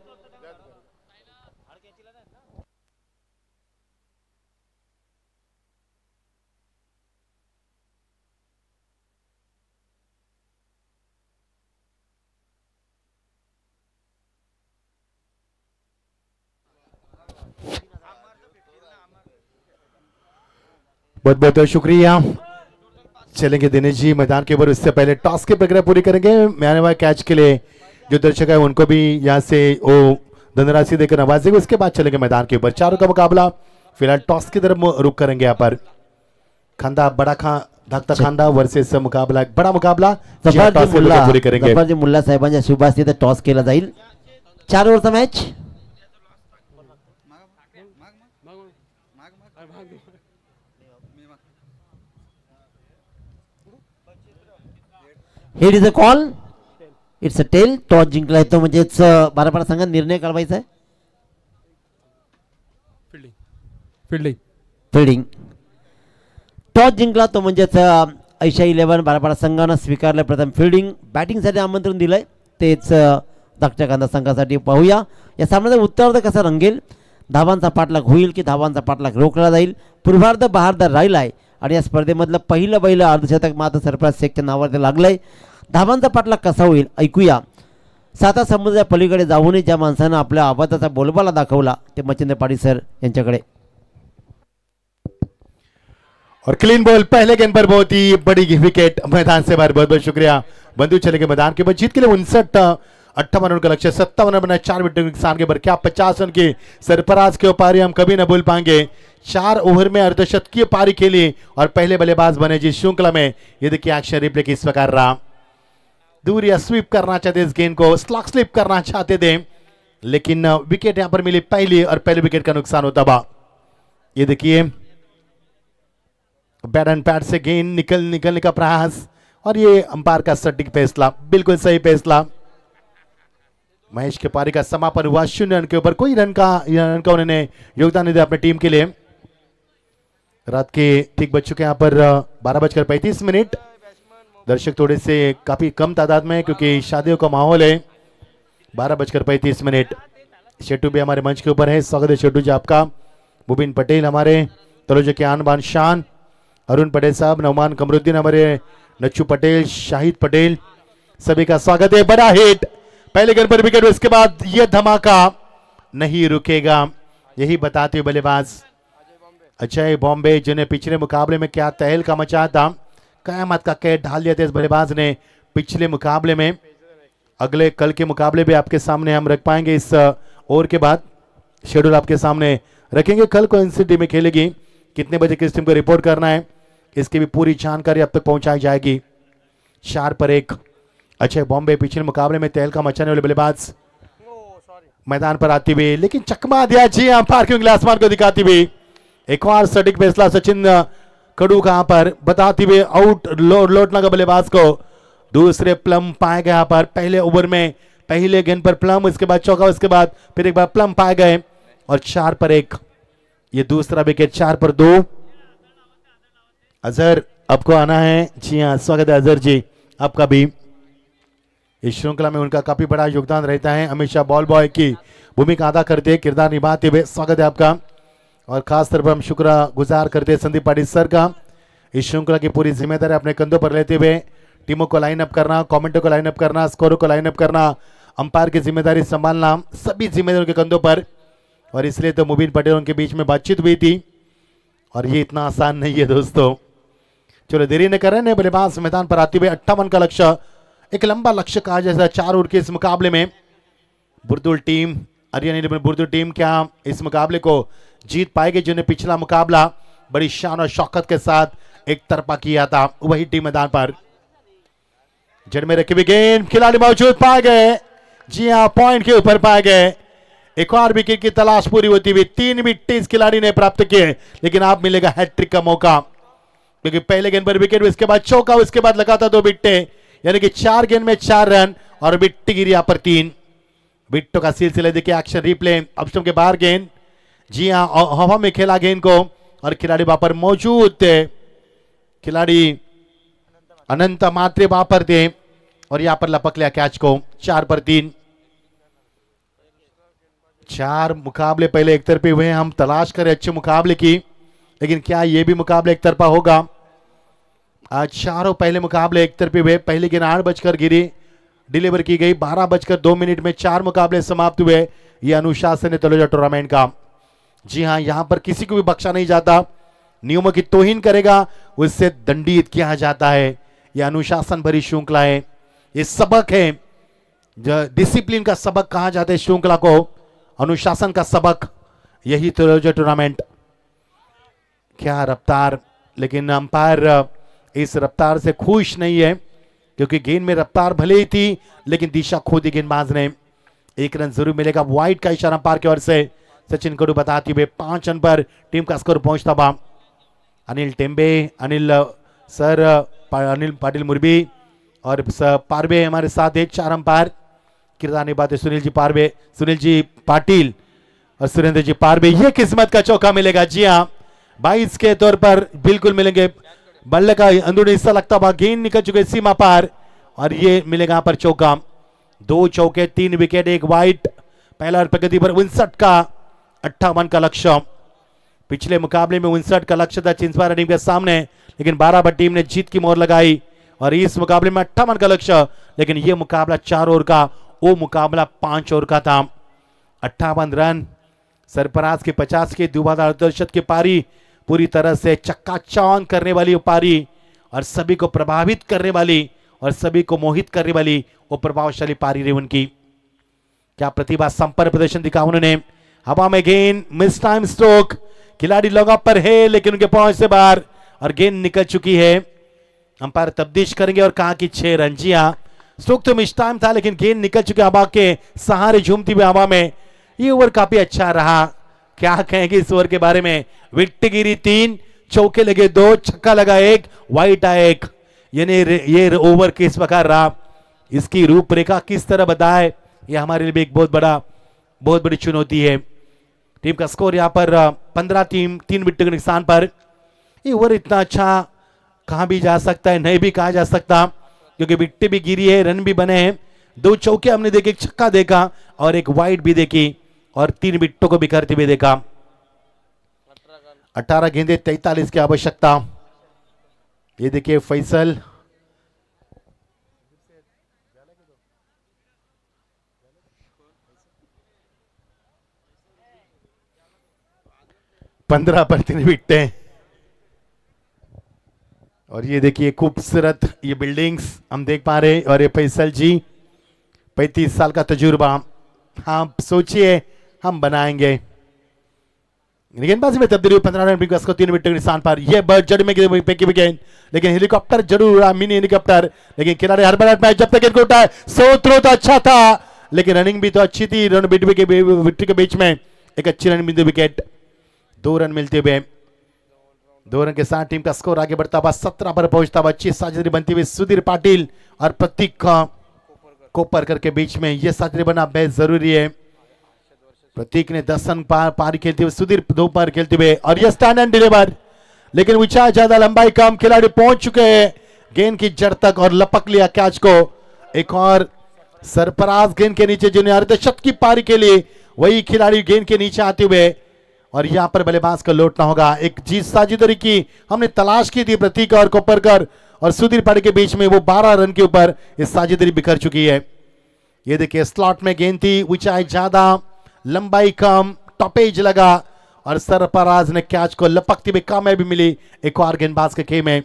बहुत बहुत शुक्रिया. चलेंगे दिनेश जी मैदान के ऊपर. उससे पहले टॉस की प्रक्रिया पूरी करेंगे. मैं आने वाले कैच के लिए जो दर्शक है उनको भी यहाँ से वो धनराशि देकर नवाजेंगे. उसके बाद चलेंगे मैदान के ऊपर. चारों का मुकाबला फिलहाल टॉस की तरफ रुक करेंगे. यहाँ पर खांदा बड़ा धाकता खांदा वर्सेस मुकाबला एक बड़ा मुकाबला पूरी करेंगे. जफरजी मुल्ला साहेबांच्या शुभास तिथे टॉस केला जाईल. 4 ओव्हरचा match. Head is a call. It's a tail. Toss जिंकलाय तो म्हणजेच बारापाडा संघात निर्णय काढवायचा आहे. फिल्डिंग. टॉस जिंकला तो म्हणजेच ऐशा 11 बारापाडा संघानं स्वीकारलं प्रथम फिल्डिंग. बॅटिंगसाठी आमंत्रण दिलंय तेच दक्षकांदा संघासाठी. पाहूया या सामन्याचा उत्तरार्ध कसा रंगेल. धावांचा पाठलाग होईल की धावांचा पाठलाग रोखला जाईल. पूर्वार्ध बहारदार राहिलाय आणि या स्पर्धेमधलं पहिलं अर्धशतक मात्र सरफराज शेखच्या नावावर लागलंय. धावांचा पाठलाग कसा होईल ऐकूया. साता समुद्राच्या पलीकडे जाऊनही ज्या माणसानं आपल्या आवाजाचा बोलबाला दाखवला ते मच्छिंद्र पाटील सर यांच्याकडे. और क्लीन बॉल पहले गेंद पर बहुत ही बड़ी विकेट मैदान से बाहर. बहुत बहुत शुक्रिया बंधु. चलेंगे मैदान के बाद जीत के लिए 59-58 रन का लक्ष्य. 57 रन बनाए 4 विकेट के नुकसान के पर क्या 50 रन की सरफराज के पारी हम कभी न भूल पाएंगे. 4 ओवर में अर्धशतकीय पारी खेली और पहले बल्लेबाज बने जिस श्रृंखला में. ये देखिए एक्शन रिप्ले किस प्रकार रहा. दूर या स्वीप करना चाहते इस गेंद को, स्लॉग स्लिप करना चाहते थे लेकिन विकेट यहां पर मिली पहली और पहले विकेट का नुकसान होता बा. ये देखिए बैट एंड पैड से गेंद निकलने का प्रयास और ये अंपायर का सटीक फैसला. बिल्कुल सही फैसला. महेश के पारी का समापन हुआ 0 रन के ऊपर. कोई रन का उन्होंने योगदान नहीं दिया अपने टीम के लिए. रात के ठीक बज चुके यहाँ पर 12:35. दर्शक थोड़े से काफी कम तादाद में क्योंकि शादियों का माहौल है. 12:35. शेटू भी हमारे मंच के ऊपर है. स्वागत है शेटू जी आपका. मुबीन पटेल हमारे तलोजे के आन बान शान. अरुण पटेल साहब, नौमान कमरुद्दीन, हमारे नच्चू पटेल, शाहिद पटेल, सभी का स्वागत है. बड़ा हिट पहले गेंद पर विकेट. उसके बाद यह धमाका नहीं रुकेगा यही बताते हुए बल्लेबाज अजय बॉम्बे जिन्हें पिछले मुकाबले में क्या तहलका मचा था. कयामत का कैद ढाल दिया था इस बल्लेबाज ने पिछले मुकाबले में. अगले कल के मुकाबले भी आपके सामने हम रख पाएंगे. इस ओवर के बाद शेड्यूल आपके सामने रखेंगे. कल कौन सी टीमें खेलेगी, कितने बजे किस टीम को रिपोर्ट करना है, इसकी भी पूरी जानकारी अब तक पहुंचाई जाएगी. 4 पर 1. अजय बॉम्बे पिछले मुकाबले में तहलका मचाने वाले बल्लेबाज मैदान पर आती हुई लेकिन चकमा दिया जी हाँ पार्किंग उंगली आसमान को दिखाती हुई. एक और सटीक फैसला सचिन खड़ू कहां पर बताते हुए आउट लौटना का बल्लेबाज को. दूसरे प्लम पाए गए यहाँ पर पहले ओवर में. पहले गेंद पर प्लम, उसके बाद चौका, उसके बाद फिर एक बार प्लम पाए गए और 4 पर 1. ये दूसरा विकेट. 4 पर 2. अजहर आपको आना है. जी हाँ स्वागत है अजहर जी आपका भी. इस श्रृंखला में उनका काफी बड़ा योगदान रहता है. हमेशा बॉल बॉय की भूमिका अदा करते किरदार निभाते हुए. स्वागत है आपका. और खास तौर पर हम शुक्रगुजार करते हैं संदीप पाटिल सर का. इस श्रृंखला की पूरी जिम्मेदारी अपने कंधों पर लेते हुए टीमों को लाइन अप करना, कमेंटों को लाइन अप करना, स्कोरों को लाइन अप करना, अंपायर की जिम्मेदारी संभालना, सभी जिम्मेदारियों के कंधों पर. और इसलिए तो मुबीन पटेल उनके बीच में बातचीत हुई थी और ये इतना आसान नहीं है दोस्तों. चलो देरी न कर रहे हैं. बल्लेबाज मैदान पर आते हुए 58 का लक्ष्य, एक लंबा लक्ष्य कहा जैसा 4 ओवर के इस मुकाबले में. बुर्दुल टीम, हरियाणा बुर्दुल टीम क्या इस मुकाबले को जीत पाएगी जिन्हें पिछला मुकाबला बड़ी शान और शौकत के साथ एक तरफा किया था. वही टीम मैदान पर जड़ में रखी हुई गेंद, खिलाड़ी मौजूद पाए गए. जी हाँ पॉइंट के ऊपर पाए गए. एक और विकेट की तलाश पूरी होती हुई. 3 विकेट इस खिलाड़ी ने प्राप्त किए लेकिन आप मिलेगा हैट्रिक का मौका क्योंकि पहले गेंद पर विकेट, उसके बाद चौका, उसके बाद लगातार 2 विकेटें, यानी कि 4 गेंद में 4 रन और विकेट गिरी यहाँ पर 3. विट्टो का सिलसिला देखिए, एक्शन रिप्ले, अब स्टंप के बाहर गेंद, जी हाँ हवा में खेला गेंद को और खिलाड़ी वहां पर मौजूद थे, खिलाड़ी अनंत मात्रे वहां पर थे और यहां पर लपक लिया कैच को। 4 पर 3। 4 मुकाबले पहले एक तरफे हुए, हम तलाश करें अच्छे मुकाबले की, लेकिन क्या ये भी मुकाबले एक तरफा होगा? आज चारों पहले मुकाबले एक तरफे हुए। पहली गेंद 8 बजकर गिरी, डिलीवर की गई, 12 बजकर 2 मिनट में 4 मुकाबले समाप्त हुए। यह अनुशासन है तलोजा टूर्नामेंट का। जी हां, यहां पर किसी को भी बख्शा नहीं जाता, नियमों की तौहीन करेगा उससे दंडित किया जाता है। यह अनुशासन भरी श्रृंखला है, ये सबक है, जो डिसिप्लिन का सबक कहा जाता है श्रृंखला को, अनुशासन का सबक, यही तलोजा टूर्नामेंट। क्या रफ्तार, लेकिन अंपायर इस रफ्तार से खुश नहीं है, क्योंकि गेंद में रफ्तार भले ही थी लेकिन दिशा खो दी गेंदबाज ने। 1 रन जरूर मिलेगा, वाइड का इशारा अंपायर की ओर से सचिन कडू बताते हुए 5 रन पर टीम का स्कोर पहुंचता बा। अनिल टेम्बे, अनिल पाटिल मुरबी और पारवे हमारे साथ है। 4 अंपायर किरदार निभाते सुनील जी पाटिल और सुरेंद्र जी पारवे। ये किस्मत का चौका मिलेगा, जी हाँ 22 के तौर पर बिल्कुल मिलेंगे। बल्ले का अंदरूनी हिस्सा लगता हुआ गेंद निकल चुके सीमा पार और ये मिलेगा यहां पर चौका। 2 चौके 3 विकेट 1 वाइड। पहला और प्रगति पर 59 का 58 का लक्ष्य। पिछले मुकाबले में 59 का लक्ष्य था चिंचवाड़ा टीम के सामने, लेकिन 12 पर टीम ने जीत की मोहर लगाई और इस मुकाबले में 58 का लक्ष्य, लेकिन यह मुकाबला 4 ओवर का, वो मुकाबला 5 ओवर का था। 58 रन, सरफराज के 50 के दुबादार दर्शक की पारी, पूरी तरह से चक्काचौंध करने वाली पारी और सभी को प्रभावित करने वाली और सभी को मोहित करने वाली वो प्रभावशाली पारी रही उनकी। क्या प्रतिभा संपन्न प्रदर्शन दिखा उन्होंने। हवा में गेंद, मिस टाइम स्ट्रोक, खिलाड़ी लॉग पर है लेकिन उनके पहुंच से बाहर और गेंद निकल चुकी है। अंपायर तब्दीश करेंगे और कहा कि 6 रन। जी हाँ, स्ट्रोक तो मिस टाइम था लेकिन गेंद निकल चुकी हवा के सहारे झूमती हुई हवा में। ये ओवर काफी अच्छा रहा, क्या कहेंगे इस ओवर के बारे में। विकेट गिरी 3, चौके लगे 2, छक्का लगा 1, वाइड आया 1। यानी ये ओवर किस प्रकार रहा, इसकी रूपरेखा किस तरह बताए, ये हमारे लिए भी एक बहुत बड़ी चुनौती है। टीम का स्कोर यहां पर 15 टीम 3 विकेट के नुकसान पर। ये ओवर इतना अच्छा कहां भी जा सकता है, नहीं भी कहा जा सकता, क्योंकि विकेट भी गिरी है, रन भी बने हैं। 2 चौके हमने देखे, एक छक्का देखा और एक वाइड भी देखी और 3 विकेटों को बिखरते हुए देखा। 18 गेंदे 43 की आवश्यकता। ये देखिए फैसल, पंद्रह पर 3 विकेटें और ये देखिए खूबसूरत ये बिल्डिंग्स हम देख पा रहे हैं। और ये फैसल जी 35 साल का तजुर्बा, हाँ सोचिए हम बनाएंगे। गेंदबाजी में तब्दीली 15 रन को 3 विकेट के निशान पर। यह बर्ड जड़ में फेंकी विकेट, लेकिन हेलीकॉप्टर जरूर उड़ा, मिनी हेलीकॉप्टर, लेकिन खिलाड़ी हर बैट में जब तक गेंद को उठाए सो थ्रो तो अच्छा था, लेकिन रनिंग भी तो अच्छी थी। रन विकेट के बीच में एक अच्छी रन बिंदु विकेट, 2 रन मिलते हुए 2 रन के साथ टीम का स्कोर आगे बढ़ता हुआ 17 पर पहुंचता हुआ। अच्छी साझेदारी बनती हुई सुधीर पाटिल और प्रतीक कोपरकर के बीच में यह साझेदारी बनना बेहद जरूरी है। प्रतीक ने 10 रन पारी खेलते हुए, सुधीर 2 पार खेलते हुए और यह स्टैंड एंड डिलीवर, लेकिन ऊंचाई ज्यादा लंबाई कम, खिलाड़ी पहुंच चुके हैं गेंद की जड़ तक और लपक लिया कैच को। एक और सरफराज गेंद के नीचे जिन्हें अर्धशतक की पारी के लिए वही खिलाड़ी गेंद के नीचे आते हुए और यहां पर बल्लेबाज को लौटना होगा। एक जीत साझेदारी की हमने तलाश की थी प्रतीक और कोपरकर और सुधीर पाटिल के बीच में, वो 12 रन के ऊपर इस साझेदारी बिखर चुकी है। ये देखिए स्लॉट में गेंद थी, ऊंचाई ज्यादा लंबाई कम, टॉपेज लगा और सरफराज ने कैच को लपकती हुई कामयाबी मिली। एक और गेंदबाज के खेमे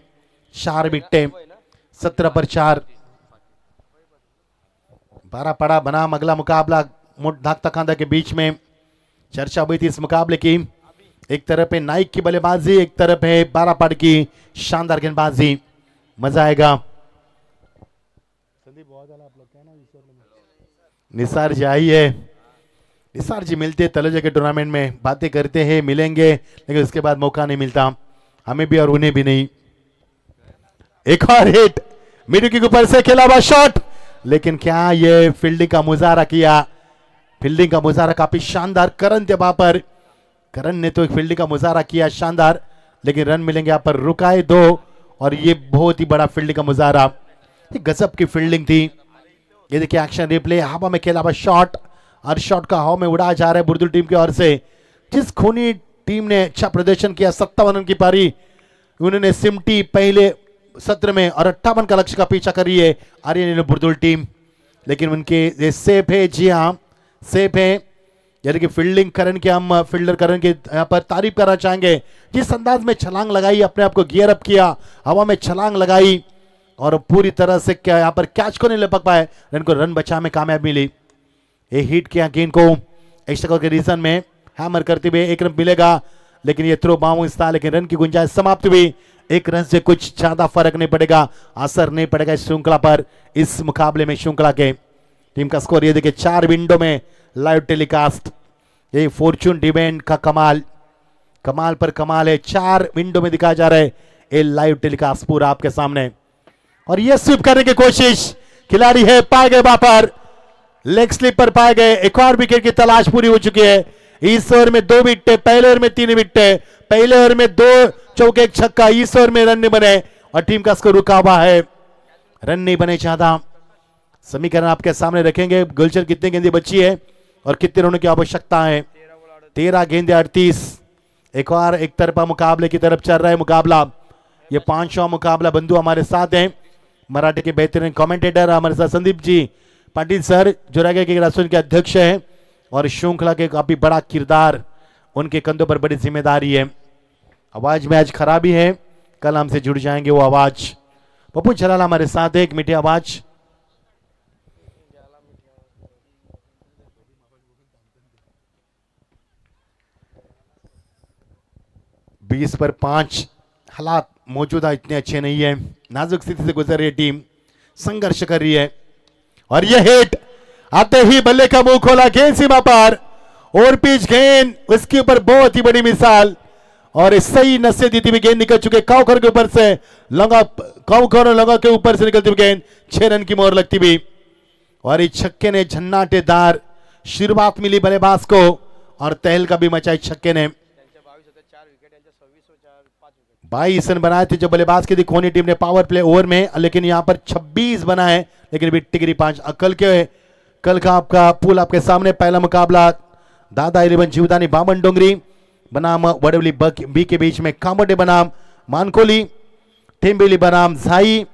4 विकेटें, 17 पर 4। 12 पड़ा बनाम अगला मुकाबला धाकता खांदा के बीच में। चर्चा हुई थी इस मुकाबले की, एक तरफ है नाइक की बल्लेबाजी, एक तरफ है 12 पड़ की शानदार गेंदबाजी। मजा आएगा। निसार जी आई है, निसार जी मिलते हैं तलोजा के टूर्नामेंट में, बातें करते हैं, मिलेंगे, लेकिन उसके बाद मौका नहीं मिलता हमें भी और उन्हें भी नहीं। एक और हिट, मिडल के ऊपर से खेला हुआ शॉट, लेकिन क्या ये फील्डिंग का मुजाहरा किया, फील्डिंग का मुजाहरा काफी शानदार करण थे वहां पर। करण ने तो एक फील्डिंग का मुजाहरा किया शानदार, लेकिन रन मिलेंगे यहाँ पर रुकाए 2 और ये बहुत ही बड़ा फील्डिंग का मुजाहरा, ये गजब की फील्डिंग थी। ये देखिए एक्शन रिप्ले, हवा में खेला हुआ शॉट और शॉट का हवा में उड़ाया जा रहा है बुर्दुल टीम की ओर से। जिस खूनी टीम ने अच्छा प्रदर्शन किया 57 रन की पारी उन्होंने सिमटी पहले सत्र में और 58 का लक्ष्य का पीछा कर रही है आर्यन बुर्दुल टीम, लेकिन उनके ये सेफ है। जी हाँ सेफ है, यानी कि फील्डिंग करण के हम फील्डर करण के यहाँ पर तारीफ करना चाहेंगे। जिस अंदाज में छलांग लगाई, अपने आप को गियर अप किया, हवा में छलांग लगाई और पूरी तरह से क्या यहाँ पर कैच को नहीं लपक पाए, इनको रन बचा में कामयाब मिली। ये हिट किया गेंद को एक्स्ट्रा के रीजन में हैमर करते हुए 1 रन मिलेगा, लेकिन ये थ्रो बाउंस था, लेकिन रन की गुंजाइश समाप्त हुई। 1 रन से कुछ ज्यादा फर्क नहीं पड़ेगा, असर नहीं पड़ेगा इस श्रृंखला पर, इस मुकाबले में श्रृंखला के। टीम का स्कोर ये देखिए 4 विंडो में लाइव टेलीकास्ट, ये फॉर्चून डिवेंट का कमाल कमाल पर कमाल है। 4 विंडो में दिखाया जा रहा है ये लाइव टेलीकास्ट पूरा आपके सामने। और ये स्वीप करने की कोशिश खिलाड़ी है, पाए गए वहां पर लेग स्लिप पर पाए गए। एक और विकेट की तलाश पूरी हो चुकी है। इस ओवर में 2 विकेट, पहले ओवर में 3 विकेट, पहले ओवर में 2 चौके 1 छक्का, इस ओवर में रन नहीं बने और टीम का स्कोर रुका हुआ है, रन नहीं बने चाहता। समीकरण आपके सामने रखेंगे, गुलशन कितनी गेंदें बची है और कितने रनों की आवश्यकता है। 13 गेंदें 38। एक और एक तरफा मुकाबले की तरफ चल रहा है मुकाबला, ये 5वां मुकाबला। बंधु हमारे साथ हैं, मराठी के बेहतरीन कमेंटेटर हमारे साथ संदीप जी पाटिल सर, जोरागे के राष्ट्रीय के अध्यक्ष हैं और श्रृंखला के काफी बड़ा किरदार, उनके कंधों पर बड़ी जिम्मेदारी है। आवाज में आज खराबी है, कल हमसे जुड़ जाएंगे वो आवाज। पप्पू चलाल हमारे साथ है, एक मीठी आवाज। बीस पर 5 हालात मौजूदा इतने अच्छे नहीं है, नाजुक स्थिति से गुजर रही है टीम, संघर्ष कर रही है। और यह हिट आते ही बल्ले का मुंह खोला, गेंद सीमा पार और पिच गेंद, उसके ऊपर बहुत ही बड़ी मिसाल और इस सही नशे देती हुई गेंद निकल चुके काउकर के ऊपर से, लंगा काउकर और लंगा के ऊपर से निकलती हुई गेंद 6 रन की मोहर लगती हुई। और इस छक्के ने झन्नाटेदार शुरुआत मिली बल्लेबाज को और तहलका भी मचाई छक्के ने। 22 रन बनाए थे जो बल्लेबाज की दिखोनी टीम ने पावर प्ले ओवर में, लेकिन यहां पर 26 बनाए, लेकिन भी टिकरी 5। कल का आपका पूल आपके सामने। पहला मुकाबला दादा 11 जीवदानी बामन डोंगरी बनाम वडवली बी के बीच में कामोडे बनाम मानकोली, टेम्बिली बनाम झाई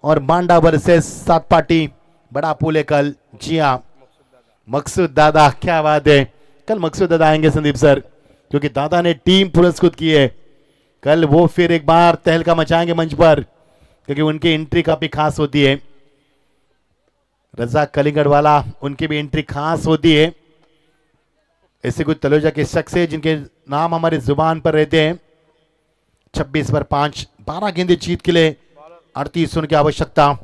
और बांडा वर्सेस सात पार्टी। बड़ा पूल है कल। जी हाँ मकसूद दादा, क्या बात है, कल मकसूद दादा आएंगे संदीप सर, क्योंकि दादा ने टीम पुरस्कृत की है। कल वो फिर एक बार तहलका मचाएंगे मंच पर, क्योंकि उनकी एंट्री काफी खास होती है। रजा कलिंगड़ वाला, उनकी भी एंट्री खास होती है। ऐसे कुछ तलोजा के शख्स है जिनके नाम हमारी जुबान पर रहते हैं। 26 पर 5, 12 गेंदें जीत के लिए 38 रन की आवश्यकता,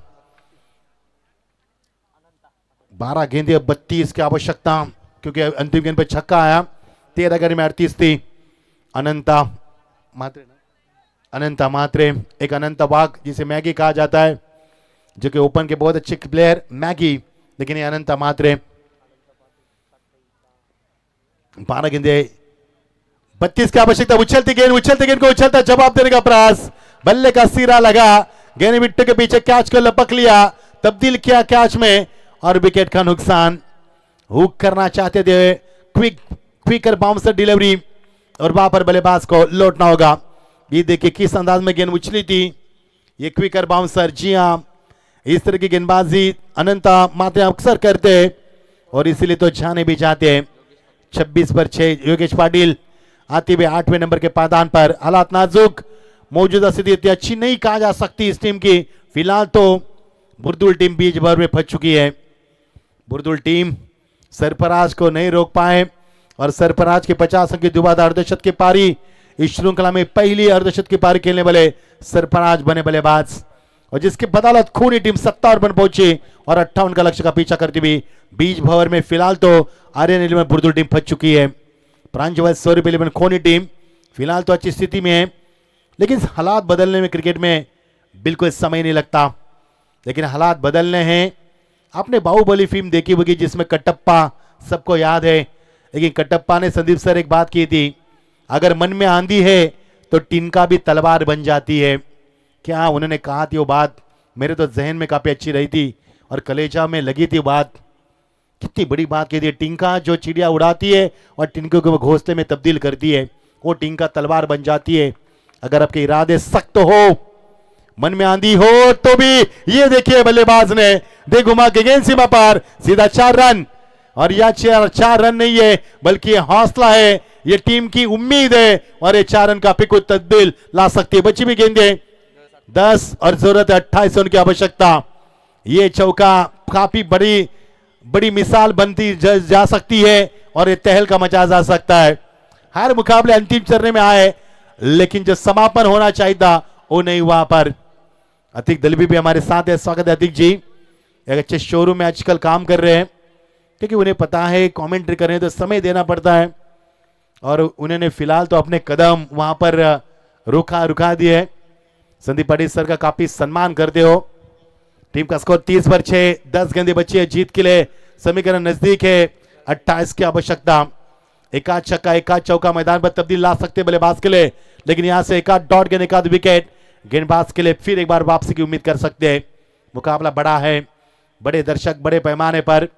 12 गेंदें 32 की आवश्यकता, क्योंकि अंतिम गेंद पर छक्का आया। 13 गेंद में 38 थी। अनंता मात्रे, एक अनंता वाघ जिसे मैगी कहा जाता है, जो कि ओपन के बहुत अच्छे प्लेयर मैगी, लेकिन ये अनंता मात्रे। 12 गेंदे 32 की आवश्यकता। उछलती गेंद को उछलता जवाब देने का प्रयास, बल्ले का सिरा लगा, गेंद विट्टू के पीछे कैच को लपक लिया, तब्दील किया कैच में और विकेट का नुकसान। हुक करना चाहते थे, क्विकर बाउंसर डिलीवरी और वहां पर बल्लेबाज को लौटना होगा। ये देखिए किस अंदाज में गेंद उछली थी, ये क्विकर बाउंसर। जी हाँ इस तरह की गेंदबाजी अनंता मात्रे अक्सर करते हैं और इसीलिए तो जाने भी जाते हैं। 26 पर 6 योगेश पाटिल आते हुए 8वें नंबर के पायदान पर। हालात नाजुक, मौजूदा स्थिति इतनी अच्छी नहीं कहा जा सकती इस टीम की। फिलहाल तो बुर्दुल टीम बीच भर में फंस चुकी है। बुर्दुल टीम सरफराज को नहीं रोक पाए और सरफराज के 50 अंक की दुबारा अर्धशत की पारी, इस श्रृंखला में पहली अर्धशत की पारी खेलने वाले सरफराज बने बल्लेबाज, और जिसके बदौलत खूनी टीम 57 पर पहुंची और 58 का लक्ष्य का पीछा करती हुई बीच भंवर में। फिलहाल तो आर्यन 11 बुर्दुल टीम फंस चुकी है। प्रांजल स्वरूप 11 खूनी टीम फिलहाल तो अच्छी स्थिति में है, लेकिन हालात बदलने में क्रिकेट में बिल्कुल समय नहीं लगता, लेकिन हालात बदलने हैं। आपने बाहुबली फिल्म देखी होगी जिसमें कटप्पा सबको याद है। लेकिन कटप्पा ने संदीप सर एक बात की थी, अगर मन में आंधी है तो टिनका भी तलवार बन जाती है। क्या उन्होंने कहा थी वो बात, मेरे तो जहन में काफी अच्छी रही थी और कलेजा में लगी थी बात। कितनी बड़ी बात कही थी, टिंका जो चिड़िया उड़ाती है और टिनके को घोंसले में तब्दील करती है, वो टिंका तलवार बन जाती है। अगर आपके इरादे सख्त हो, मन में आंधी हो, तो भी ये देखिए बल्लेबाज ने दे घुमा के गेंद सीमा पार, सीधा 4 रन। और यह 4 रन नहीं है बल्कि हौसला है, ये टीम की उम्मीद है और ये 4 रन का पिक तब्दील ला सकती है। बची भी गेंदें 10 और जरूरत है 28 रन की आवश्यकता। ये चौका काफी बड़ी मिसाल बनती जा सकती है और ये तहलका मचा जा सकता है। हर मुकाबले अंतिम चरण में आए, लेकिन जो समापन होना चाहिए था वो नहीं हुआ। पर अतिक दलवी भी हमारे साथ है, स्वागत है अतिक जी। एक अच्छे शोरूम में आजकल काम कर रहे हैं, क्योंकि उन्हें पता है कमेंट्री कर रहे हैं तो समय देना पड़ता है, और उन्होंने फिलहाल तो अपने कदम वहां पर रुका दिए। संदीप पाटिल सर का काफी सम्मान करते हो। टीम का स्कोर 30 पर 6, 10 गेंदें बची है जीत के लिए। समीकरण नजदीक है, 28 की आवश्यकता। एक आध छक्का एक आध चौका मैदान पर तब्दील ला सकते बल्लेबाज के लिए, लेकिन यहां से एक आध डॉट गेंद एक आध विकेट गेंदबाज के लिए फिर एक बार वापसी की उम्मीद कर सकते हैं। मुकाबला बड़ा है, बड़े दर्शक बड़े पैमाने पर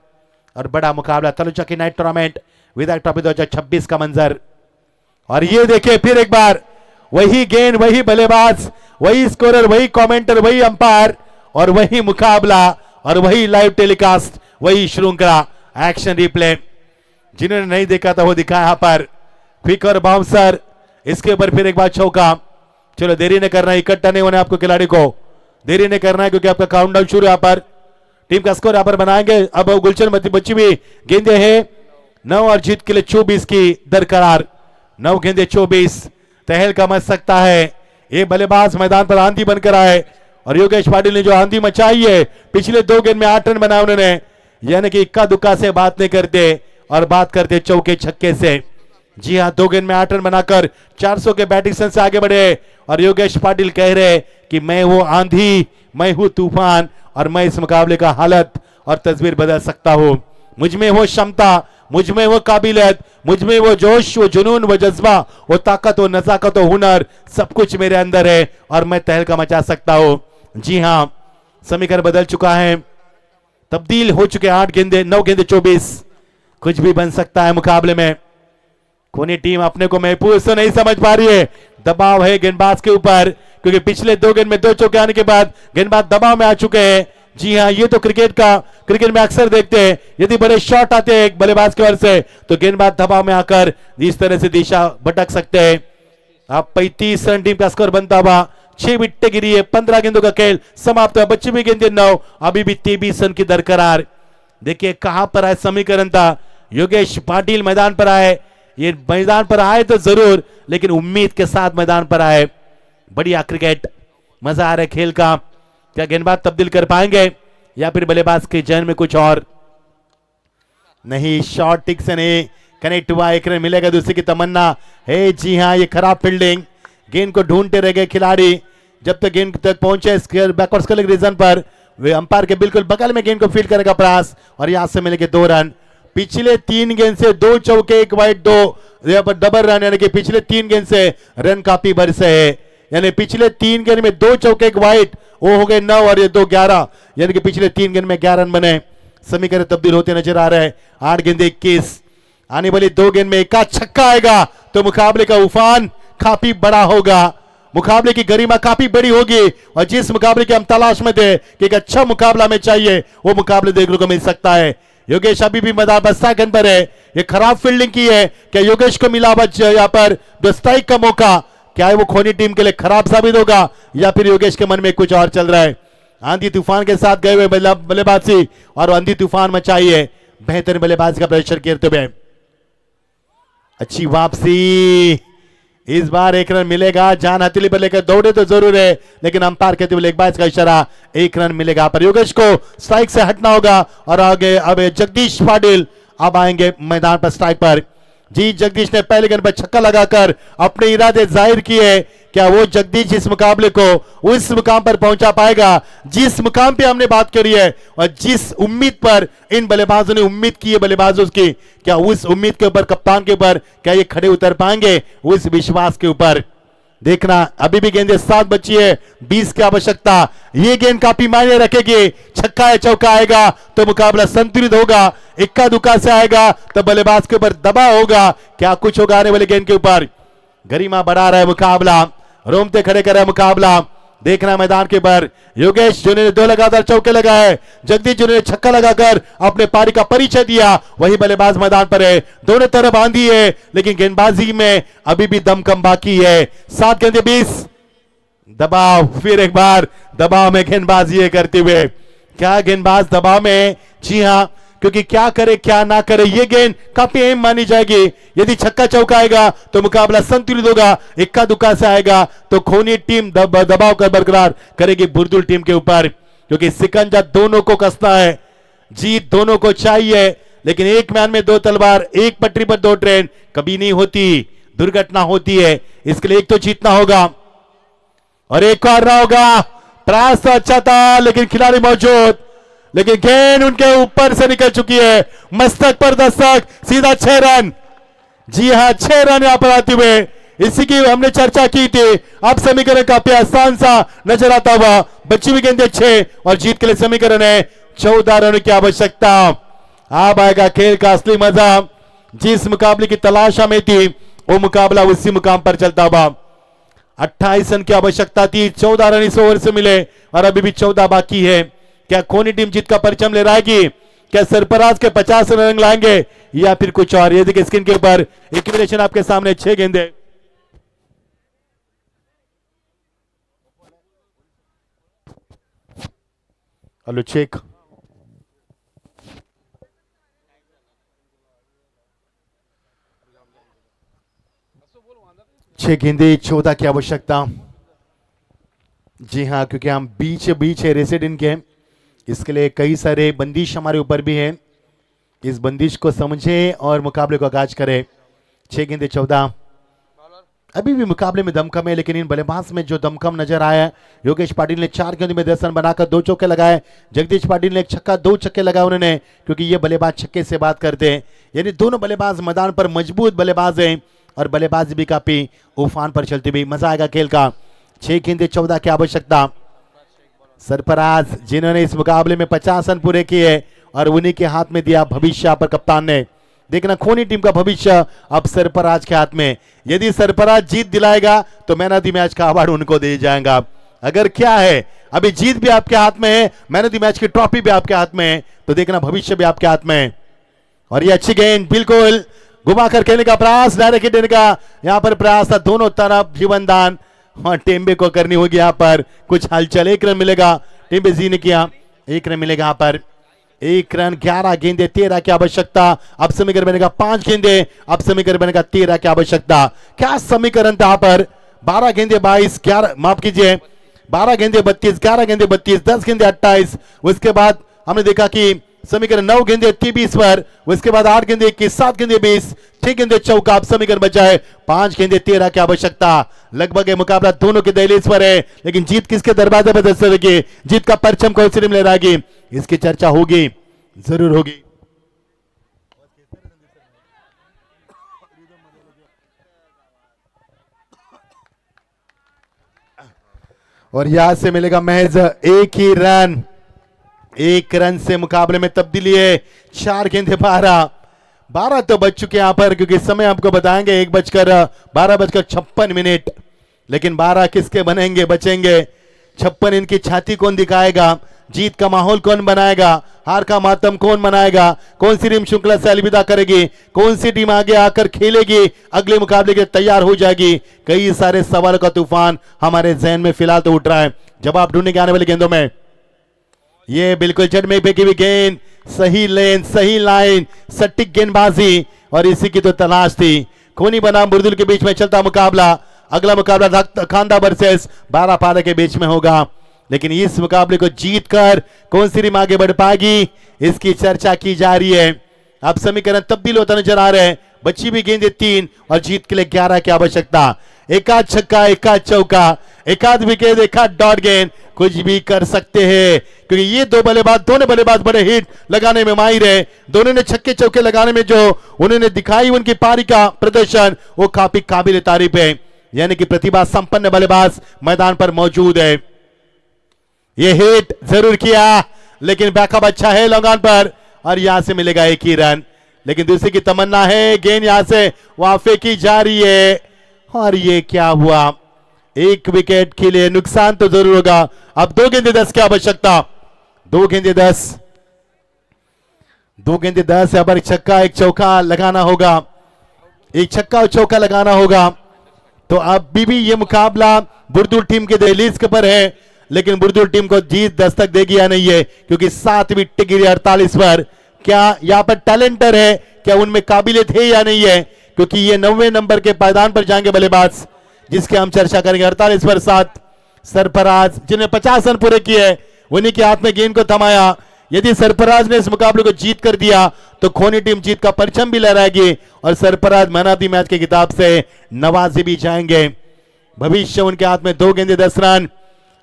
और बड़ा मुकाबला। तलुचा की नाइट टूर्नामेंट विधायक ट्रॉफी 2026 का मंजर। और ये देखिए फिर एक बार वही गेंद, वही बल्लेबाज, वही स्कोरर, वही कमेंटर, वही अंपायर और वही मुकाबला और वही लाइव टेलीकास्ट, वही श्रृंखला एक्शन रिप्ले। जिन्होंने नहीं देखा था वो दिखाया यहां पर। क्विक और बाउंसर, इसके ऊपर फिर एक बार चौका। चलो देरी नहीं करना है, इकट्ठा नहीं होना है आपको, खिलाड़ी को देरी नहीं करना है क्योंकि आपका काउंटडाउन शुरू है। यहाँ पर टीम का स्कोर यहाँ पर बनाएंगे। अब गुलशन बच्ची भी गेंदे हैं 9 और जीत के लिए 24 की दरकरार। 9 गेंदे 24, तहलका मच सकता है। ये बल्लेबाज मैदान पर आंधी बनकर आए और योगेश पाटिल ने जो आंधी मचाई है, पिछले 2 गेंद में 8 रन बनाए उन्होंने, यानी कि इक्का दुक्का से बात नहीं करते और बात करते चौके छक्के से। जी हाँ, 2 गेंद में 8 रन बनाकर 400 के बैटिंग से आगे बढ़े और योगेश पाटिल कह रहे कि मैं वो आंधी, मैं हूं तूफान और मैं इस मुकाबले का हालत और तस्वीर बदल सकता हूं। मुझ में वो क्षमता, मुझ में वो काबिलियत, मुझ में वो जोश, वो जुनून, वो जज्बा, वो ताकत, वो नजाकत, वो हुनर, सब कुछ मेरे अंदर है और मैं तहलका मचा सकता हूं। जी हाँ, समीकरण बदल चुका है, तब्दील हो चुके 8 गेंदे 9 गेंदे 24। कुछ भी बन सकता है मुकाबले में। कोई टीम अपने को महफूज तो नहीं समझ पा रही है। दबाव है गेंदबाज के ऊपर, क्योंकि पिछले 2 गेंद में 2 चौके आने के बाद गेंदबाज दबाव में आ चुके हैं। जी हाँ, ये तो क्रिकेट में अक्सर देखते हैं, यदि बड़े शॉट आते हैं एक बल्लेबाज की ओर से तो गेंदबाज दबाव में आकर इस तरह से दिशा भटक सकते हैं। अब 35 रन टीम का स्कोर बनता हुआ, 6 विकेटें गिरी है, 15 गेंदों का खेल समाप्त हुआ। बच्चे भी गेंदे 9, अभी भी 23 रन की दरकरार। देखिए कहां पर आए समीकरण था। योगेश पाटिल मैदान पर आए, ये मैदान पर आए तो जरूर, लेकिन उम्मीद के साथ मैदान पर आए। बढ़िया क्रिकेट, मजा आ रहा है खेल का। क्या गेंदबाज तब्दील कर पाएंगे या फिर बल्लेबाज के जहन में कुछ और? नहीं, शॉट टिक से नहीं कनेक्ट हुआ, 1 रन मिलेगा दूसरे की तमन्ना है। जी हाँ, ये खराब फील्डिंग, गेंद को ढूंढते रह गए खिलाड़ी। जब तक गेंद तक पहुंचे बैकवर्ड स्कलिंग रीजन पर, वे अंपायर के बिल्कुल बगल में गेंद को फील्ड करेगा प्रयास और यहां से मिलेंगे 2 रन। पिछले 3 गेंद से 2 चौके 1 वाइड 2 यहाँ पर डबल रन, यानी कि पिछले 3 गेंद से रन काफी बरसे है। यानी पिछले 3 गेंद में 2 चौके 1 वाइड, वो हो गए 9 और ये 2 11, यानी कि पिछले 3 गेंद में 11 रन बने। समीकरण तब्दील होते नजर आ रहे हैं। 8 गेंदे 21, आने वाली 2 गेंद में एक छक्का आएगा तो मुकाबले का उफान काफी बड़ा होगा, मुकाबले की गरिमा काफी बड़ी होगी। और जिस मुकाबले की हम तलाश में थे कि एक अच्छा मुकाबला में चाहिए, वो मुकाबले देखने को मिल सकता है। योगेश अभी भी मैदान पर सेकंड पर है। ये खराब फील्डिंग की है, क्या योगेश को मिला यहाँ पर स्ट्राइक का मौका? क्या है वो खोनी टीम के लिए खराब साबित होगा या फिर योगेश के मन में कुछ और चल रहा है? आंधी तूफान के साथ गए हुए बल्लेबाजी और आंधी तूफान मचाई है, बेहतर बल्लेबाजी का प्रदर्शन करते हुए। अच्छी वापसी, इस बार 1 रन मिलेगा। जान हथेली पर लेकर दौड़े तो जरूर है, लेकिन अंपायर कहते हुए गेंदबाज का इशारा, 1 रन मिलेगा। पर योगेश को स्ट्राइक से हटना होगा और आगे अब जगदीश पाटिल अब आएंगे मैदान पर स्ट्राइक पर। जी जगदीश ने पहले गेंद पर छक्का लगाकर अपने इरादे जाहिर किए। क्या वो जगदीश इस मुकाबले को उस मुकाम पर पहुंचा पाएगा जिस मुकाम पे हमने बात करी है और जिस उम्मीद पर इन बल्लेबाजों ने उम्मीद की है बल्लेबाजों की, क्या उस उम्मीद के ऊपर, कप्तान के ऊपर क्या ये खड़े उतर पाएंगे? उस विश्वास के ऊपर देखना। अभी भी गेंदें 7 बची है, 20 की आवश्यकता। ये गेंद काफी मायने रखेगी। छक्का या चौका आएगा तो मुकाबला संतुलित होगा, इक्का दुक्का से आएगा तो बल्लेबाज के ऊपर दबाव होगा। क्या कुछ होगा आने वाले गेंद के ऊपर? गरिमा बढ़ा रहा है मुकाबला, रोमते खड़े कर रहा है मुकाबला। देखना मैदान के ऊपर योगेश जिन्होंने 2 लगातार चौके लगाए, जगदीश जिन्होंने छक्का लगाकर अपने पारी का परिचय दिया, वही बल्लेबाज मैदान पर है। दोनों तरफ आंधी है लेकिन गेंदबाजी में अभी भी दम कम बाकी है। 7 गेंदें 20, दबाव, फिर एक बार दबाव में गेंदबाजी करते हुए। क्या गेंदबाज दबाव में? जी हां, क्योंकि क्या करे क्या ना करे ये गेंद काफी अहम मानी जाएगी। यदि छक्का चौका आएगा तो मुकाबला संतुलित होगा, इक्का दुक्का से आएगा तो खोनी टीम दबाव कर बरकरार करेगी बुर्दुल टीम के ऊपर, क्योंकि सिकंजा दोनों को कसना है, जीत दोनों को चाहिए। लेकिन एक मैन में 2 तलवार, एक पटरी पर 2 ट्रेन कभी नहीं होती, दुर्घटना होती है। इसके लिए एक तो जीतना होगा और एक को हारना होगा। प्रयास तो अच्छा था लेकिन खिलाड़ी मौजूद, लेकिन गेंद उनके ऊपर से निकल चुकी है। मस्तक पर दस्तक, सीधा 6 रन। जी हां, 6 रन यहां पर आते हुए, इसी की हमने चर्चा की थी। अब समीकरण काफी आसान सा नजर आता हुआ। बची हुई गेंदें 6 और जीत के लिए समीकरण है 14 रन की आवश्यकता। अब आएगा खेल का असली मजा। जिस मुकाबले की तलाश हमें थी वो मुकाबला उसी मुकाम पर चलता हुआ। 28 रन की आवश्यकता थी, 14 रन इस ओवर से मिले और अभी भी 14 बाकी है। क्या खोनी टीम जीत का परचम ले रहेगी? क्या सरफराज के 50 रन लाएंगे या फिर कुछ और? ये देखिए स्क्रीन के ऊपर इक्विलेशन आपके सामने, 6 गेंदें। हेलो चेक, 6 गेंदें 14 की आवश्यकता। जी हाँ, क्योंकि हम बीच है रेसिडेंट के, इसके लिए कई सारे बंदिश हमारे ऊपर भी हैं। इस बंदिश को समझे और मुकाबले को आगाज करें। 6 गेंदें 14। अभी भी मुकाबले में दमखम है, लेकिन इन बल्लेबाज में जो दमखम नजर आया, योगेश पाटिल ने 4 गेंदों में 10 रन बनाकर 2 चौके लगाए। जगदीश पाटिल ने 1 छक्का 2 छक्के लगाए उन्होंने, क्योंकि ये बल्लेबाज छक्के से बात करते हैं। यानी दोनों बल्लेबाज मैदान पर मजबूत बल्लेबाज हैं और बल्लेबाजी भी काफी उफान पर चलती हुई। मजा आएगा खेल का। 6 गेंदें 14 की आवश्यकता। सरफराज जिन्होंने इस मुकाबले में 50 रन पूरे किए और उन्हीं के हाथ में दिया भविष्य पर कप्तान ने। देखना खोनी टीम का भविष्य अब सरफराज के हाथ में। यदि सरफराज जीत दिलाएगा तो मैन ऑफ द मैच का अवार्ड उनको दिया जाएगा। अगर क्या है, अभी जीत भी आपके हाथ में है, मैन ऑफ द मैच की ट्रॉफी भी आपके हाथ में है, तो देखना भविष्य भी आपके हाथ में है। और ये अच्छी गेंद, बिल्कुल घुमा कर खेलने का प्रयास, डायरेक्ट देने का यहाँ पर प्रयास था। दोनों तरफ जीवनदान और टेम्बे को करनी होगी यहाँ पर कुछ हलचल। 1 रन मिलेगा, टेम्बे जी ने किया, 1 रन मिलेगा यहाँ पर। 1 रन, 11 गेंदे 13 की आवश्यकता। अब समीकरण बनेगा 5 गेंदे, अब समीकरण बनेगा 13 की आवश्यकता। क्या समीकरण था यहाँ पर? 12 गेंदे 22, 11 माफ कीजिए 12 गेंदे 32, 11 गेंदे 32, 10 गेंदे 28। उसके बाद हमने देखा कि समीकरण 9 गेंदे 23 पर, उसके बाद 8 गेंदे 21, 7 गेंदे 20, 6 गेंदे चौका। अब समीकरण बचा है 5 गेंदे 13 की आवश्यकता। लगभग ये मुकाबला दोनों के दहलीज पर है, लेकिन जीत किसके दरवाजे पर दस्तक? जीत का परचम कौन सी टीम ले रहेगी, इसकी चर्चा होगी, जरूर होगी। और यहां से मिलेगा महज 1 ही रन। 1 रन से मुकाबले में तब्दीली है। 4 गेंदे 12 तो बच चुके यहां पर, क्योंकि समय आपको बताएंगे 12:56। लेकिन 12 किसके बनेंगे, बचेंगे? 56 इनकी छाती कौन दिखाएगा? जीत का माहौल कौन बनाएगा? हार का मातम कौन मनाएगा? कौन सी टीम श्रृंखला से अलविदा करेगी? कौन सी टीम आगे आकर खेलेगी, अगले मुकाबले के तैयार हो जाएगी? कई सारे सवालों का तूफान हमारे जहन में फिलहाल तो उठ रहा है। जवाब ढूंढने के आने वाली गेंदों में ये बिल्कुल जड़ में फेंकी हुई गेंद, सही लेन, सही लाइन, सटीक गेंदबाजी, और इसी की तो तलाश थी। खोनी बनाम बुर्दुल के बीच में चलता मुकाबला। अगला मुकाबला खांदा वर्सेस 12 पारा के बीच में होगा, लेकिन इस मुकाबले को जीतकर कौन सी टीम आगे बढ़ पाएगी, इसकी चर्चा की जा रही है। अब समीकरण तब्दील होता नजर आ रहे हैं। बची भी गेंदें 3 और जीत के लिए 11 की आवश्यकता। एकाध छक्का, एकाध चौका, एकाध विकेट, एकाध डॉट गेंद, कुछ भी कर सकते हैं क्योंकि ये दोनों बल्लेबाज बड़े हिट लगाने में माहिर है। दोनों ने छक्के चौके लगाने में जो उन्होंने दिखाई उनकी पारी का प्रदर्शन वो काफी काबिल तारीफ है। यानी कि प्रतिभा संपन्न बल्लेबाज मैदान पर मौजूद है। ये हिट जरूर किया लेकिन बैकअप अच्छा है लॉन्ग ऑन पर और यहां से मिलेगा 1 ही रन। लेकिन दूसरे की तमन्ना है, गेंद यहां से वहां फेंकी जा रही है और ये क्या हुआ, 1 विकेट के लिए नुकसान तो जरूर होगा। अब 2 गेंदे 10 की आवश्यकता। 2 गेंदे 10 यहाँ पर छक्का एक चौका लगाना होगा, एक छक्का और चौका लगाना होगा। तो अब भी ये मुकाबला बुर्दुल टीम के दहलीज के पर है लेकिन बुर्दुल टीम को जीत दस्तक देगी या नहीं है क्योंकि 7 विकेट गिरी 48 पर। क्या यहां पर टैलेंटर है, क्या उनमें काबिलियत है या नहीं है, क्योंकि ये 90 नंबर के पायदान पर जाएंगे बल्लेबाज जिसकी हम चर्चा करेंगे। 48 पर 7 सरफराज जिन्हें 50 रन पूरे किए उन्हीं के हाथ में गेंद को थमाया। यदि सरफराज ने इस मुकाबले को जीत कर दिया तो खोनी टीम जीत का परचम भी लहराएगी और Sarfaraz man of the match के खिताब से नवाजे भी जाएंगे। भविष्य उनके हाथ में। 2 गेंदे 10 रन।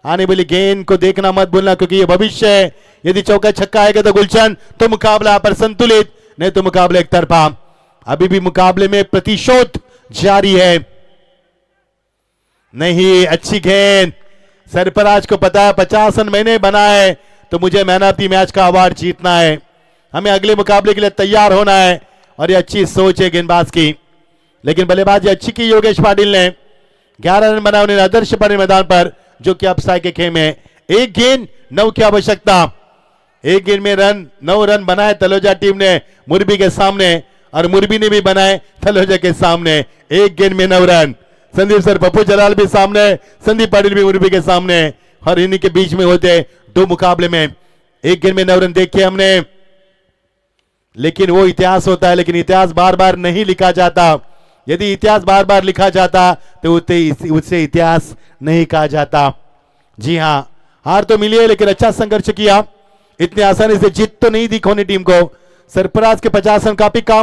आने वाली गेंद को देखना मत भूलना क्योंकि ये भविष्य है। यदि चौका छक्का आएगा तो गुलशन, तो मुकाबला पर संतुलित, नहीं तो मुकाबला एक तरफा। अभी भी मुकाबले में प्रतिशोध जारी है। नहीं, अच्छी गेंद। सरफराज को पता है 50 रन मैंने बनाए तो मुझे मैन ऑफ द मैच का अवार्ड जीतना है, हमें अगले मुकाबले के लिए तैयार होना है और ये अच्छी सोच है गेंदबाज की। लेकिन बल्लेबाजी अच्छी की योगेश पाटिल ने। 11 रन बनाए उन्हें आदर्श पर मैदान पर जो कि अपसाई के खेमे। 1 गेंद 9 की आवश्यकता। 1 गेंद में 9 रन बनाए तलोजा टीम ने मुरबी के सामने और मुरबी ने भी बनाए तलोजा के सामने। 1 गेंद में 9 रन। संदीप सर पप्पू जलाल भी सामने, संदीप पाटिल भी मुरबी के सामने और इन्हीं के बीच में होते 2 मुकाबले में 1 गेंद में 9 रन देखे हमने। लेकिन वो इतिहास होता है, लेकिन इतिहास बार बार नहीं लिखा जाता। यदि इतिहास बार बार लिखा जाता तो उससे इतिहास नहीं कहा जाता। जी हां, हार तो मिली है लेकिन अच्छा संघर्ष किया। इतनी आसानी से जीत तो नहीं दी खोनी टीम को। सरफराज के 50 रन काफी काम